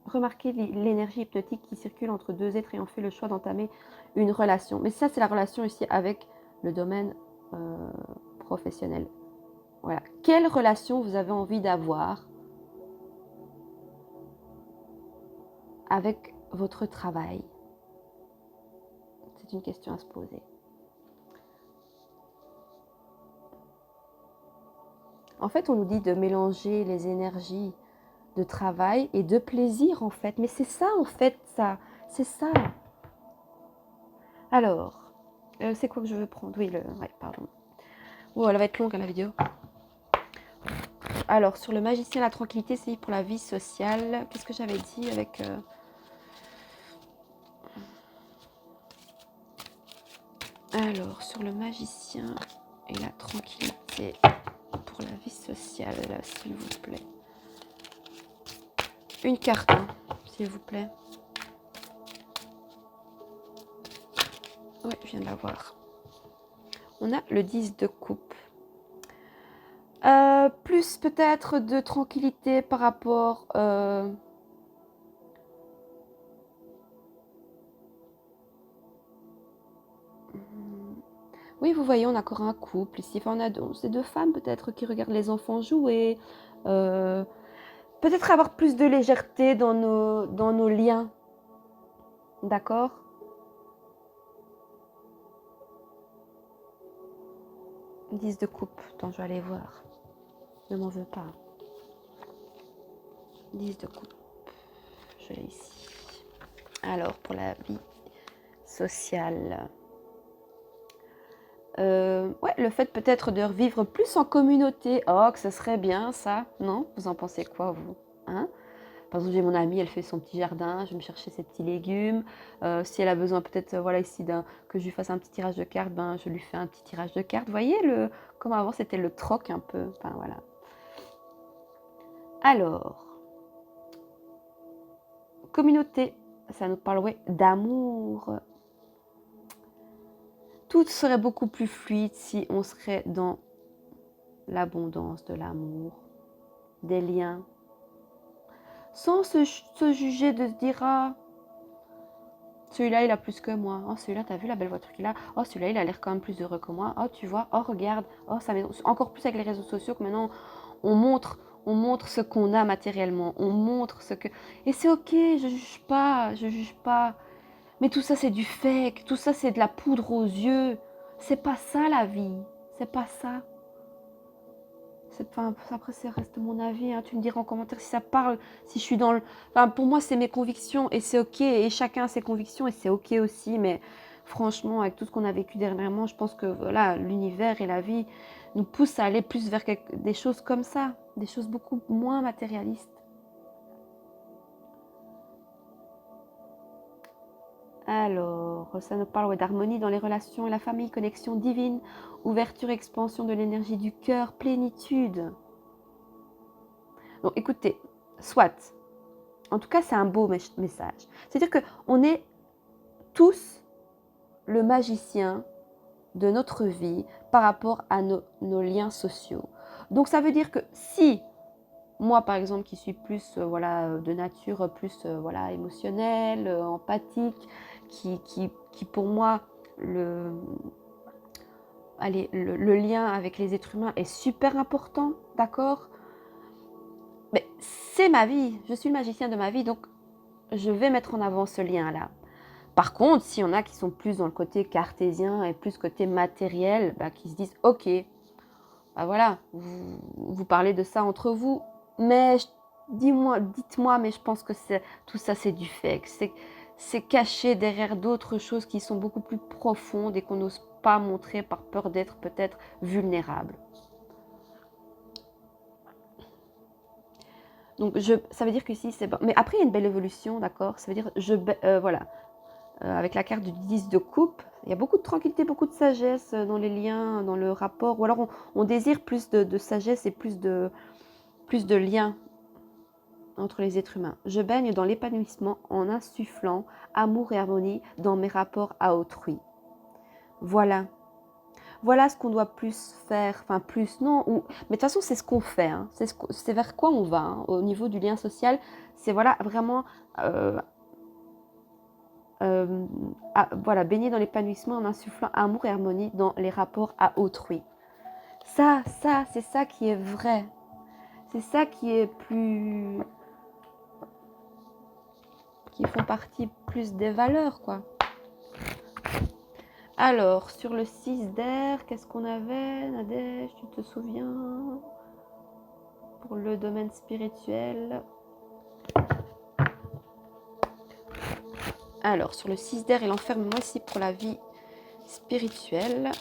Remarquez l'énergie hypnotique qui circule entre deux êtres ayant fait le choix d'entamer une relation. Mais ça, c'est la relation ici avec le domaine professionnel. Voilà. Quelle relation vous avez envie d'avoir avec votre travail? C'est une question à se poser. En fait, on nous dit de mélanger les énergies de travail et de plaisir, en fait. Mais c'est ça, en fait, ça. C'est ça. Alors, c'est quoi que je veux prendre? Oui, ouais, pardon. Oh, elle va être longue, hein, la vidéo. Alors, sur le magicien, la tranquillité, c'est pour la vie sociale. Qu'est-ce que j'avais dit avec... Alors, sur le magicien et la tranquillité pour la vie sociale, là, s'il vous plaît. Une carte, hein, s'il vous plaît. Oui, je viens de la voir. On a le 10 de coupe. Plus peut-être de tranquillité par rapport... Oui, vous voyez, on a encore un couple ici. Enfin, c'est deux femmes peut-être qui regardent les enfants jouer. Peut-être avoir plus de légèreté dans nos liens. D'accord? Ils 10 de coupe. Attends, je vais aller voir. Ne m'en veux pas. 10 de coupe. Je l'ai ici. Alors, pour la vie sociale. Ouais, le fait peut-être de vivre plus en communauté. Oh, que ce serait bien ça. Non? Vous en pensez quoi, vous? Hein? Par exemple, j'ai mon amie, elle fait son petit jardin, je vais me chercher ses petits légumes. Si elle a besoin peut-être, voilà, ici, que je lui fasse un petit tirage de cartes, ben, je lui fais un petit tirage de cartes. Vous voyez, comme avant, c'était le troc un peu. Enfin, voilà. Alors, communauté, ça nous parle, ouais, d'amour. Tout serait beaucoup plus fluide si on serait dans l'abondance de l'amour, des liens. Sans se juger, de se dire, ah, celui-là, il a plus que moi. Oh, celui-là, t'as vu la belle voiture qu'il a? Oh, celui-là, il a l'air quand même plus heureux que moi. Oh, tu vois, oh, regarde. Oh, ça met encore plus avec les réseaux sociaux que maintenant, on montre ce qu'on a matériellement. On montre ce que... Et c'est ok, je juge pas, je juge pas. Mais tout ça, c'est du fake. Tout ça, c'est de la poudre aux yeux. C'est pas ça, la vie. C'est pas ça. Enfin, après, ça reste mon avis. Hein. Tu me diras en commentaire si ça parle, si je suis dans le... Enfin, pour moi, c'est mes convictions et c'est ok. Et chacun a ses convictions et c'est ok aussi. Mais franchement, avec tout ce qu'on a vécu dernièrement, je pense que voilà, l'univers et la vie nous poussent à aller plus vers des choses comme ça. Des choses beaucoup moins matérialistes. Alors, ça nous parle d'harmonie dans les relations et la famille, connexion divine, ouverture, expansion de l'énergie du cœur, plénitude. Donc écoutez, soit, en tout cas c'est un beau message. C'est-à-dire qu'on est tous le magicien de notre vie par rapport à nos liens sociaux. Donc ça veut dire que si moi par exemple qui suis plus voilà, de nature plus voilà, émotionnelle, empathique, qui pour moi le lien avec les êtres humains est super important, d'accord? Mais c'est ma vie, je suis le magicien de ma vie, donc je vais mettre en avant ce lien-là. Par contre, s'il y en a qui sont plus dans le côté cartésien et plus côté matériel, bah, qui se disent « Ok, bah voilà, vous parlez de ça entre vous, mais dites-moi, mais je pense que tout ça c'est du fake, c'est caché derrière d'autres choses qui sont beaucoup plus profondes et qu'on n'ose pas montrer par peur d'être peut-être vulnérable. » Donc, ça veut dire que si c'est bon. Mais après, il y a une belle évolution, d'accord? Ça veut dire, voilà, avec la carte du 10 de coupe, il y a beaucoup de tranquillité, beaucoup de sagesse dans les liens, dans le rapport. Ou alors, on désire plus de sagesse et plus de liens entre les êtres humains. Je baigne dans l'épanouissement en insufflant amour et harmonie dans mes rapports à autrui. Voilà. Voilà ce qu'on doit plus faire, enfin plus, non, mais de toute façon c'est ce qu'on fait, hein. C'est vers quoi on va, hein. Au niveau du lien social, c'est voilà vraiment voilà, baigner dans l'épanouissement en insufflant amour et harmonie dans les rapports à autrui. Ça, c'est ça qui est vrai. C'est ça qui est plus... qui font partie plus des valeurs, quoi. Alors, sur le 6 d'air, qu'est-ce qu'on avait, Nadège, tu te souviens? Pour le domaine spirituel. Alors, sur le 6 d'air et l'enfermement ici pour la vie spirituelle.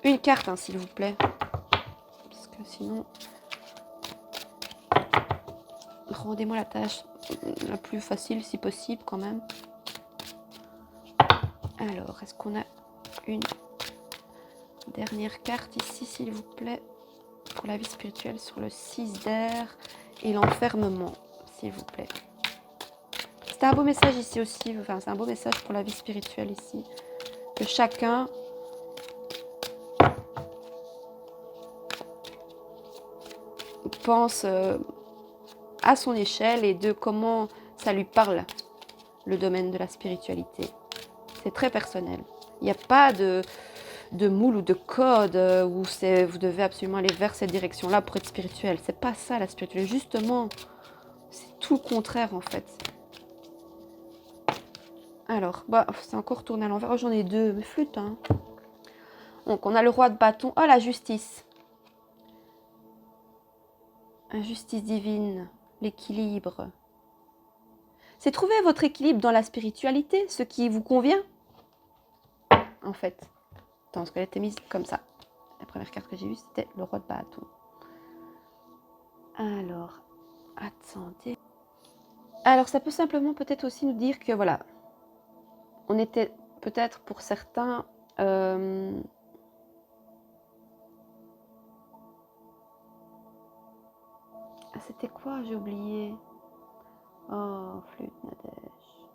Une carte, hein, s'il vous plaît. Parce que sinon... Rendez-moi la tâche la plus facile, si possible, quand même. Alors, est-ce qu'on a une dernière carte ici, s'il vous plaît, pour la vie spirituelle sur le 6 d'air et l'enfermement, s'il vous plaît. C'est un beau message ici aussi, enfin, c'est un beau message pour la vie spirituelle ici. Que chacun pense à son échelle et de comment ça lui parle, le domaine de la spiritualité. C'est très personnel. Il n'y a pas de moule ou de code où vous devez absolument aller vers cette direction-là pour être spirituel. C'est pas ça la spiritualité. Justement, c'est tout le contraire en fait. Alors, bah, c'est encore tourné à l'envers. Oh, j'en ai deux, mais flûte. Hein. Donc, on a le roi de bâton. Oh, la justice. La justice divine, l'équilibre. C'est trouver votre équilibre dans la spiritualité, ce qui vous convient, en fait. Attends, parce qu'elle était mise comme ça. La première carte que j'ai vue, c'était le roi de bâton. Alors, attendez. Alors, ça peut simplement peut-être aussi nous dire que, voilà, on était peut-être pour certains... Ah, c'était quoi? J'ai oublié. Oh, flûte, Nadège.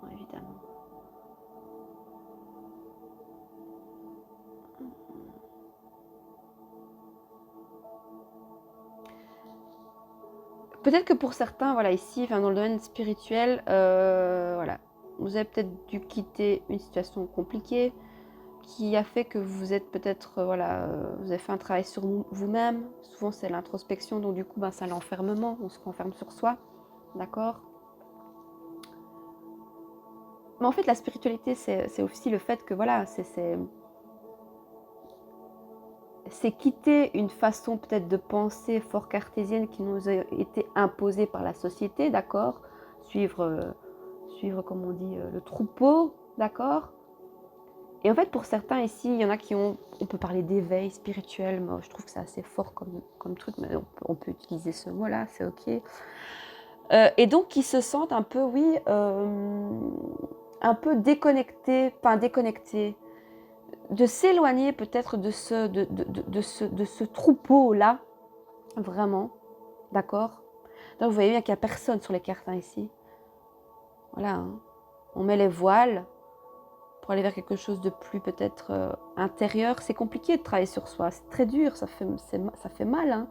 Bon, évidemment. Peut-être que pour certains, voilà, ici, enfin, dans le domaine spirituel, voilà, vous avez peut-être dû quitter une situation compliquée qui a fait que vous êtes peut-être, voilà, vous avez fait un travail sur vous-même. Souvent, c'est l'introspection, donc du coup, ben, c'est l'enfermement, on se renferme sur soi, d'accord? Mais en fait, la spiritualité, c'est aussi le fait que, voilà, c'est quitter une façon peut-être de penser fort cartésienne qui nous a été imposée par la société, d'accord? Suivre, comme on dit, le troupeau, d'accord? Et en fait, pour certains ici, il y en a qui ont, on peut parler d'éveil spirituel, moi je trouve que c'est assez fort comme truc, mais on peut utiliser ce mot-là, c'est ok. Et donc, qui se sentent un peu, oui, un peu déconnectés, enfin déconnectés, de s'éloigner peut-être de ce troupeau-là, vraiment, d'accord? Donc vous voyez bien qu'il n'y a personne sur les cartes hein, ici. Voilà, hein. On met les voiles pour aller vers quelque chose de plus peut-être intérieur. C'est compliqué de travailler sur soi, c'est très dur, ça fait mal. Hein.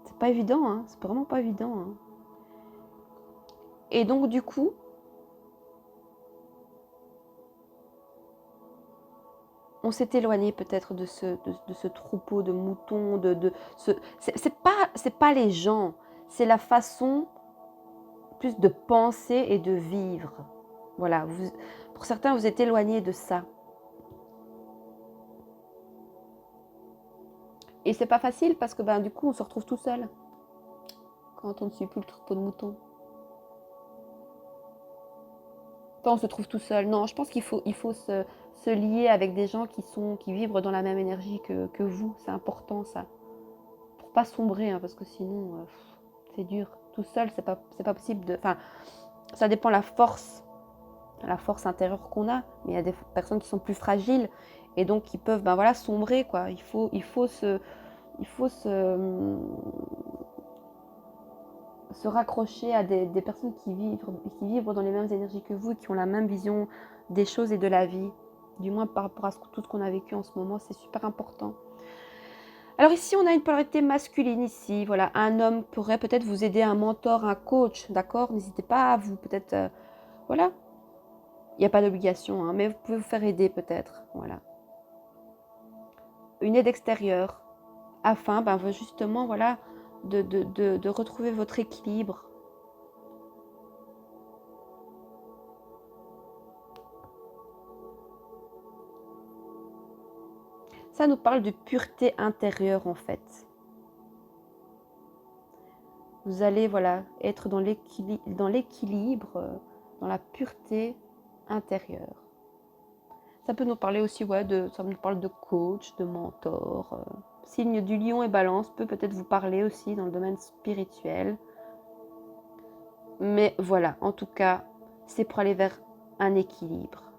C'est pas évident, hein. C'est vraiment pas évident. Hein. Et donc du coup, on s'est éloigné peut-être de ce troupeau de moutons, c'est pas les gens, c'est la façon plus de penser et de vivre. Voilà, pour certains, vous êtes éloignés de ça. Et c'est pas facile parce que ben, du coup, on se retrouve tout seul quand on ne suit plus le troupeau de moutons. Quand on se trouve tout seul. Non, je pense qu'il faut se lier avec des gens qui vibrent dans la même énergie que vous. C'est important ça. Pour pas sombrer, hein, parce que sinon, c'est dur. Tout seul, c'est pas possible de. Enfin, ça dépend la force intérieure qu'on a. Mais il y a des personnes qui sont plus fragiles et donc qui peuvent, ben voilà, sombrer quoi. Il faut se raccrocher à des personnes qui vibrent dans les mêmes énergies que vous, qui ont la même vision des choses et de la vie. Du moins par rapport à tout ce qu'on a vécu en ce moment, c'est super important. Alors ici, on a une polarité masculine ici. Voilà, un homme pourrait peut-être vous aider, un mentor, un coach, d'accord? N'hésitez pas à vous peut-être... voilà. Il n'y a pas d'obligation, hein, mais vous pouvez vous faire aider peut-être. Voilà. Une aide extérieure afin, justement, voilà, de retrouver votre équilibre. Ça nous parle de pureté intérieure, en fait. Vous allez, voilà, être dans l'équilibre, dans la pureté intérieure. Ça peut nous parler aussi, ouais, ça nous parle de coach, de mentor. Signe du lion et balance peut peut-être vous parler aussi dans le domaine spirituel. Mais voilà, en tout cas, c'est pour aller vers un équilibre.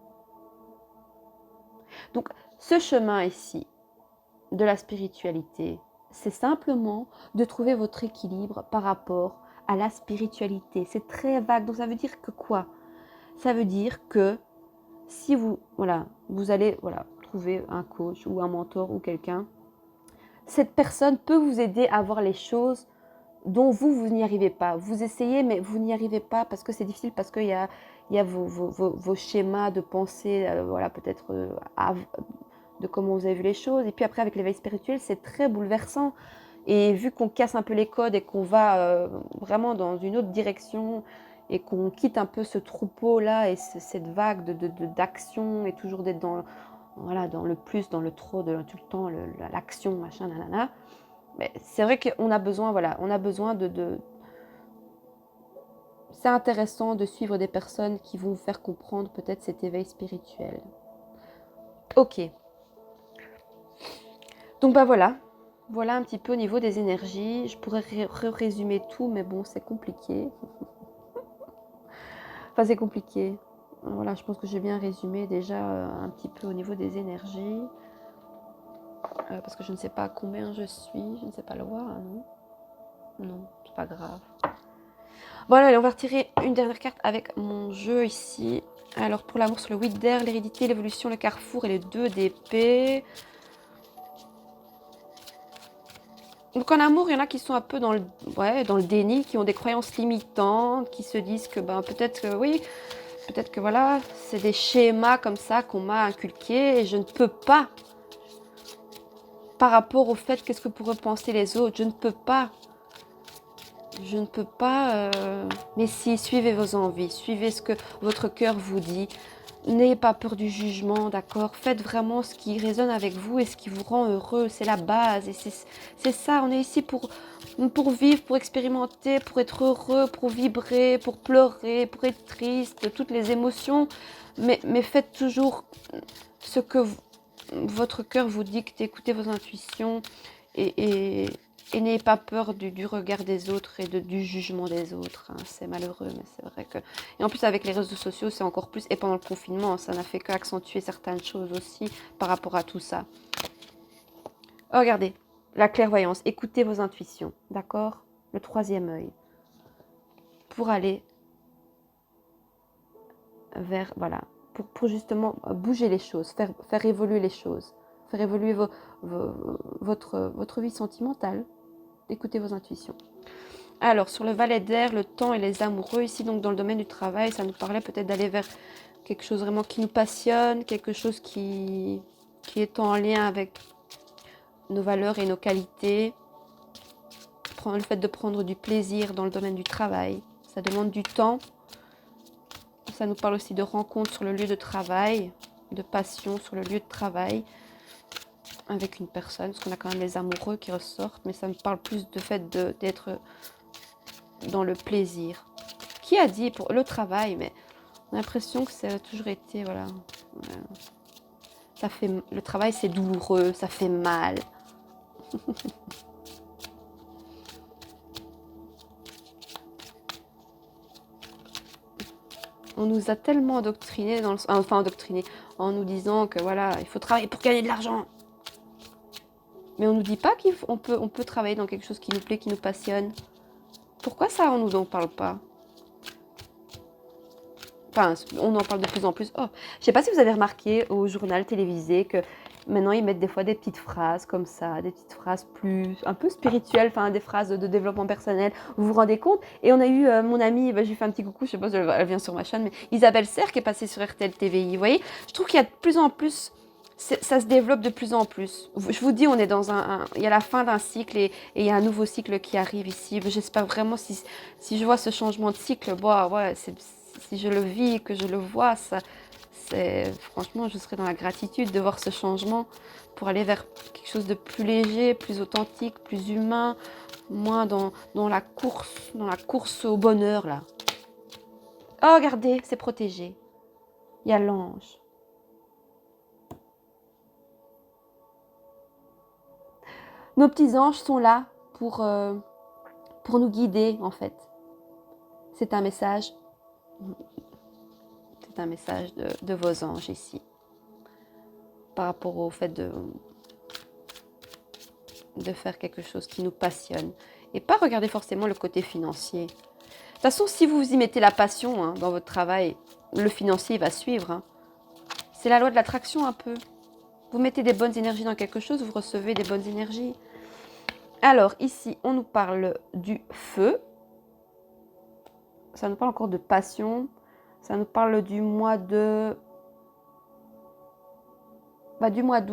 Donc, ce chemin ici, de la spiritualité, c'est simplement de trouver votre équilibre par rapport à la spiritualité. C'est très vague, donc ça veut dire que quoi? Ça veut dire que si vous allez trouver un coach ou un mentor ou quelqu'un, cette personne peut vous aider à voir les choses dont vous n'y arrivez pas. Vous essayez, mais vous n'y arrivez pas parce que c'est difficile, parce qu'il y a vos schémas de pensée, peut-être de comment vous avez vu les choses. Et puis après, avec l'éveil spirituel, c'est très bouleversant. Et vu qu'on casse un peu les codes et qu'on va vraiment dans une autre direction et qu'on quitte un peu ce troupeau-là et cette vague d'action et toujours d'être dans le plus, dans le trop, tout le temps, l'action, machin, nanana. Mais c'est vrai qu'on a besoin, c'est intéressant de suivre des personnes qui vont vous faire comprendre peut-être cet éveil spirituel. Ok. Donc voilà un petit peu au niveau des énergies. Je pourrais résumer tout, mais bon, c'est compliqué. Enfin, c'est compliqué. Voilà, je pense que j'ai bien résumé déjà un petit peu au niveau des énergies. Parce que je ne sais pas à combien je suis. Je ne sais pas le voir, hein, non? Non, c'est pas grave. Bon, allez, on va retirer une dernière carte avec mon jeu ici. Alors, pour l'amour, sur le 8 d'air, l'hérédité, l'évolution, le carrefour et les 2 d'épée. Donc en amour, il y en a qui sont un peu dans le déni, qui ont des croyances limitantes, qui se disent que peut-être que voilà, c'est des schémas comme ça qu'on m'a inculqués et je ne peux pas, par rapport au fait qu'est-ce que pourraient penser les autres, je ne peux pas, mais si, suivez vos envies, suivez ce que votre cœur vous dit. N'ayez pas peur du jugement, d'accord? Faites vraiment ce qui résonne avec vous et ce qui vous rend heureux. C'est la base. Et c'est ça, on est ici pour vivre, pour expérimenter, pour être heureux, pour vibrer, pour pleurer, pour être triste, toutes les émotions. Mais faites toujours ce que votre cœur vous dicte, écoutez vos intuitions et n'ayez pas peur du regard des autres et du jugement des autres. Hein. C'est malheureux, mais c'est vrai que... Et en plus, avec les réseaux sociaux, c'est encore plus... Et pendant le confinement, ça n'a fait qu'accentuer certaines choses aussi par rapport à tout ça. Oh, regardez, la clairvoyance. Écoutez vos intuitions, d'accord? Le 3e œil. Pour aller vers... Voilà. Pour justement bouger les choses, faire évoluer les choses. Faire évoluer votre vie sentimentale. Écoutez vos intuitions. Alors, sur le valet d'air, le temps et les amoureux, ici, donc dans le domaine du travail, ça nous parlait peut-être d'aller vers quelque chose vraiment qui nous passionne, quelque chose qui est en lien avec nos valeurs et nos qualités. Le fait de prendre du plaisir dans le domaine du travail, ça demande du temps. Ça nous parle aussi de rencontres sur le lieu de travail, de passion sur le lieu de travail avec une personne, parce qu'on a quand même les amoureux qui ressortent, mais ça me parle plus de fait d'être dans le plaisir. Qui a dit pour le travail, mais on a l'impression que ça a toujours été, voilà. Le travail, c'est douloureux, ça fait mal. On nous a tellement endoctrinés, en nous disant que voilà, il faut travailler pour gagner de l'argent. Mais on nous dit pas qu'on peut travailler dans quelque chose qui nous plaît, qui nous passionne. Pourquoi ça, on nous en parle pas? Enfin, on en parle de plus en plus. Oh, je sais pas si vous avez remarqué au journal télévisé que maintenant ils mettent des fois des petites phrases comme ça, des petites phrases plus un peu spirituelles, enfin des phrases de développement personnel. Vous vous rendez compte? Et on a eu mon amie, je lui fais un petit coucou, je sais pas si elle vient sur ma chaîne, mais Isabelle Serre qui est passée sur RTL TVI. Vous voyez, je trouve qu'il y a de plus en plus, ça se développe de plus en plus. Je vous dis, on est dans il y a la fin d'un cycle et il y a un nouveau cycle qui arrive ici. J'espère vraiment si je vois ce changement de cycle, bon, ouais, si je le vis, que je le vois, franchement, je serai dans la gratitude de voir ce changement pour aller vers quelque chose de plus léger, plus authentique, plus humain, moins dans la course au bonheur là. Oh, regardez, c'est protégé. Il y a l'ange. Nos petits anges sont là pour nous guider en fait. C'est un message. C'est un message de vos anges ici. Par rapport au fait de faire quelque chose qui nous passionne. Et pas regarder forcément le côté financier. De toute façon, si vous y mettez la passion dans votre travail, le financier va suivre. C'est la loi de l'attraction un peu. Vous mettez des bonnes énergies dans quelque chose, vous recevez des bonnes énergies. Alors ici, on nous parle du feu. Ça nous parle encore de passion. Ça nous parle du mois d'août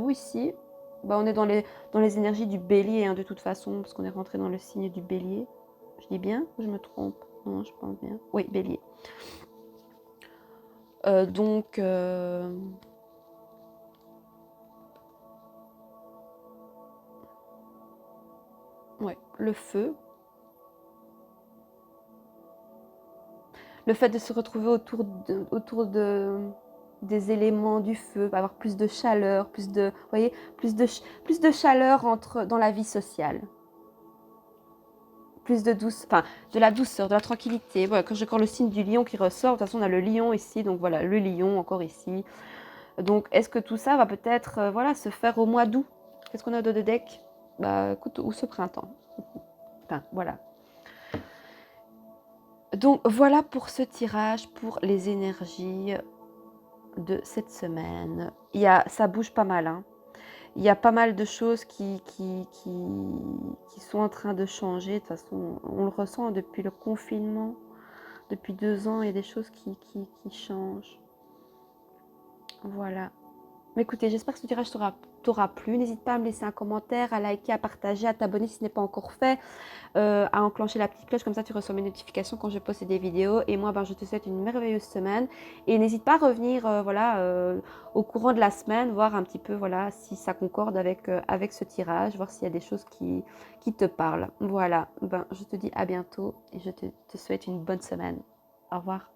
ici. On est dans les énergies du bélier de toute façon, parce qu'on est rentré dans le signe du bélier. Je dis bien ou je me trompe? Non, je pense bien. Oui, bélier. Ouais, le feu. Le fait de se retrouver autour des éléments du feu, avoir plus de chaleur, plus de chaleur dans la vie sociale. Plus de de la douceur, de la tranquillité. Voilà, quand j'ai encore le signe du lion qui ressort, de toute façon on a le lion ici, donc voilà, le lion encore ici. Donc est-ce que tout ça va peut-être se faire au mois d'août? Qu'est-ce qu'on a de deck? Écoute, ou ce printemps. Enfin, voilà. Donc voilà pour ce tirage, pour les énergies de cette semaine. Ça bouge pas mal. Il y a pas mal de choses qui sont en train de changer. De toute façon, on le ressent depuis le confinement. Depuis 2 ans, il y a des choses qui changent. Voilà. Mais écoutez, j'espère que ce tirage t'aura plu. N'hésite pas à me laisser un commentaire, à liker, à partager, à t'abonner si ce n'est pas encore fait, à enclencher la petite cloche, comme ça tu reçois mes notifications quand je poste des vidéos. Et moi, je te souhaite une merveilleuse semaine. Et n'hésite pas à revenir au courant de la semaine, voir un petit peu si ça concorde avec ce tirage, voir s'il y a des choses qui te parlent. Voilà, je te dis à bientôt et je te souhaite une bonne semaine. Au revoir.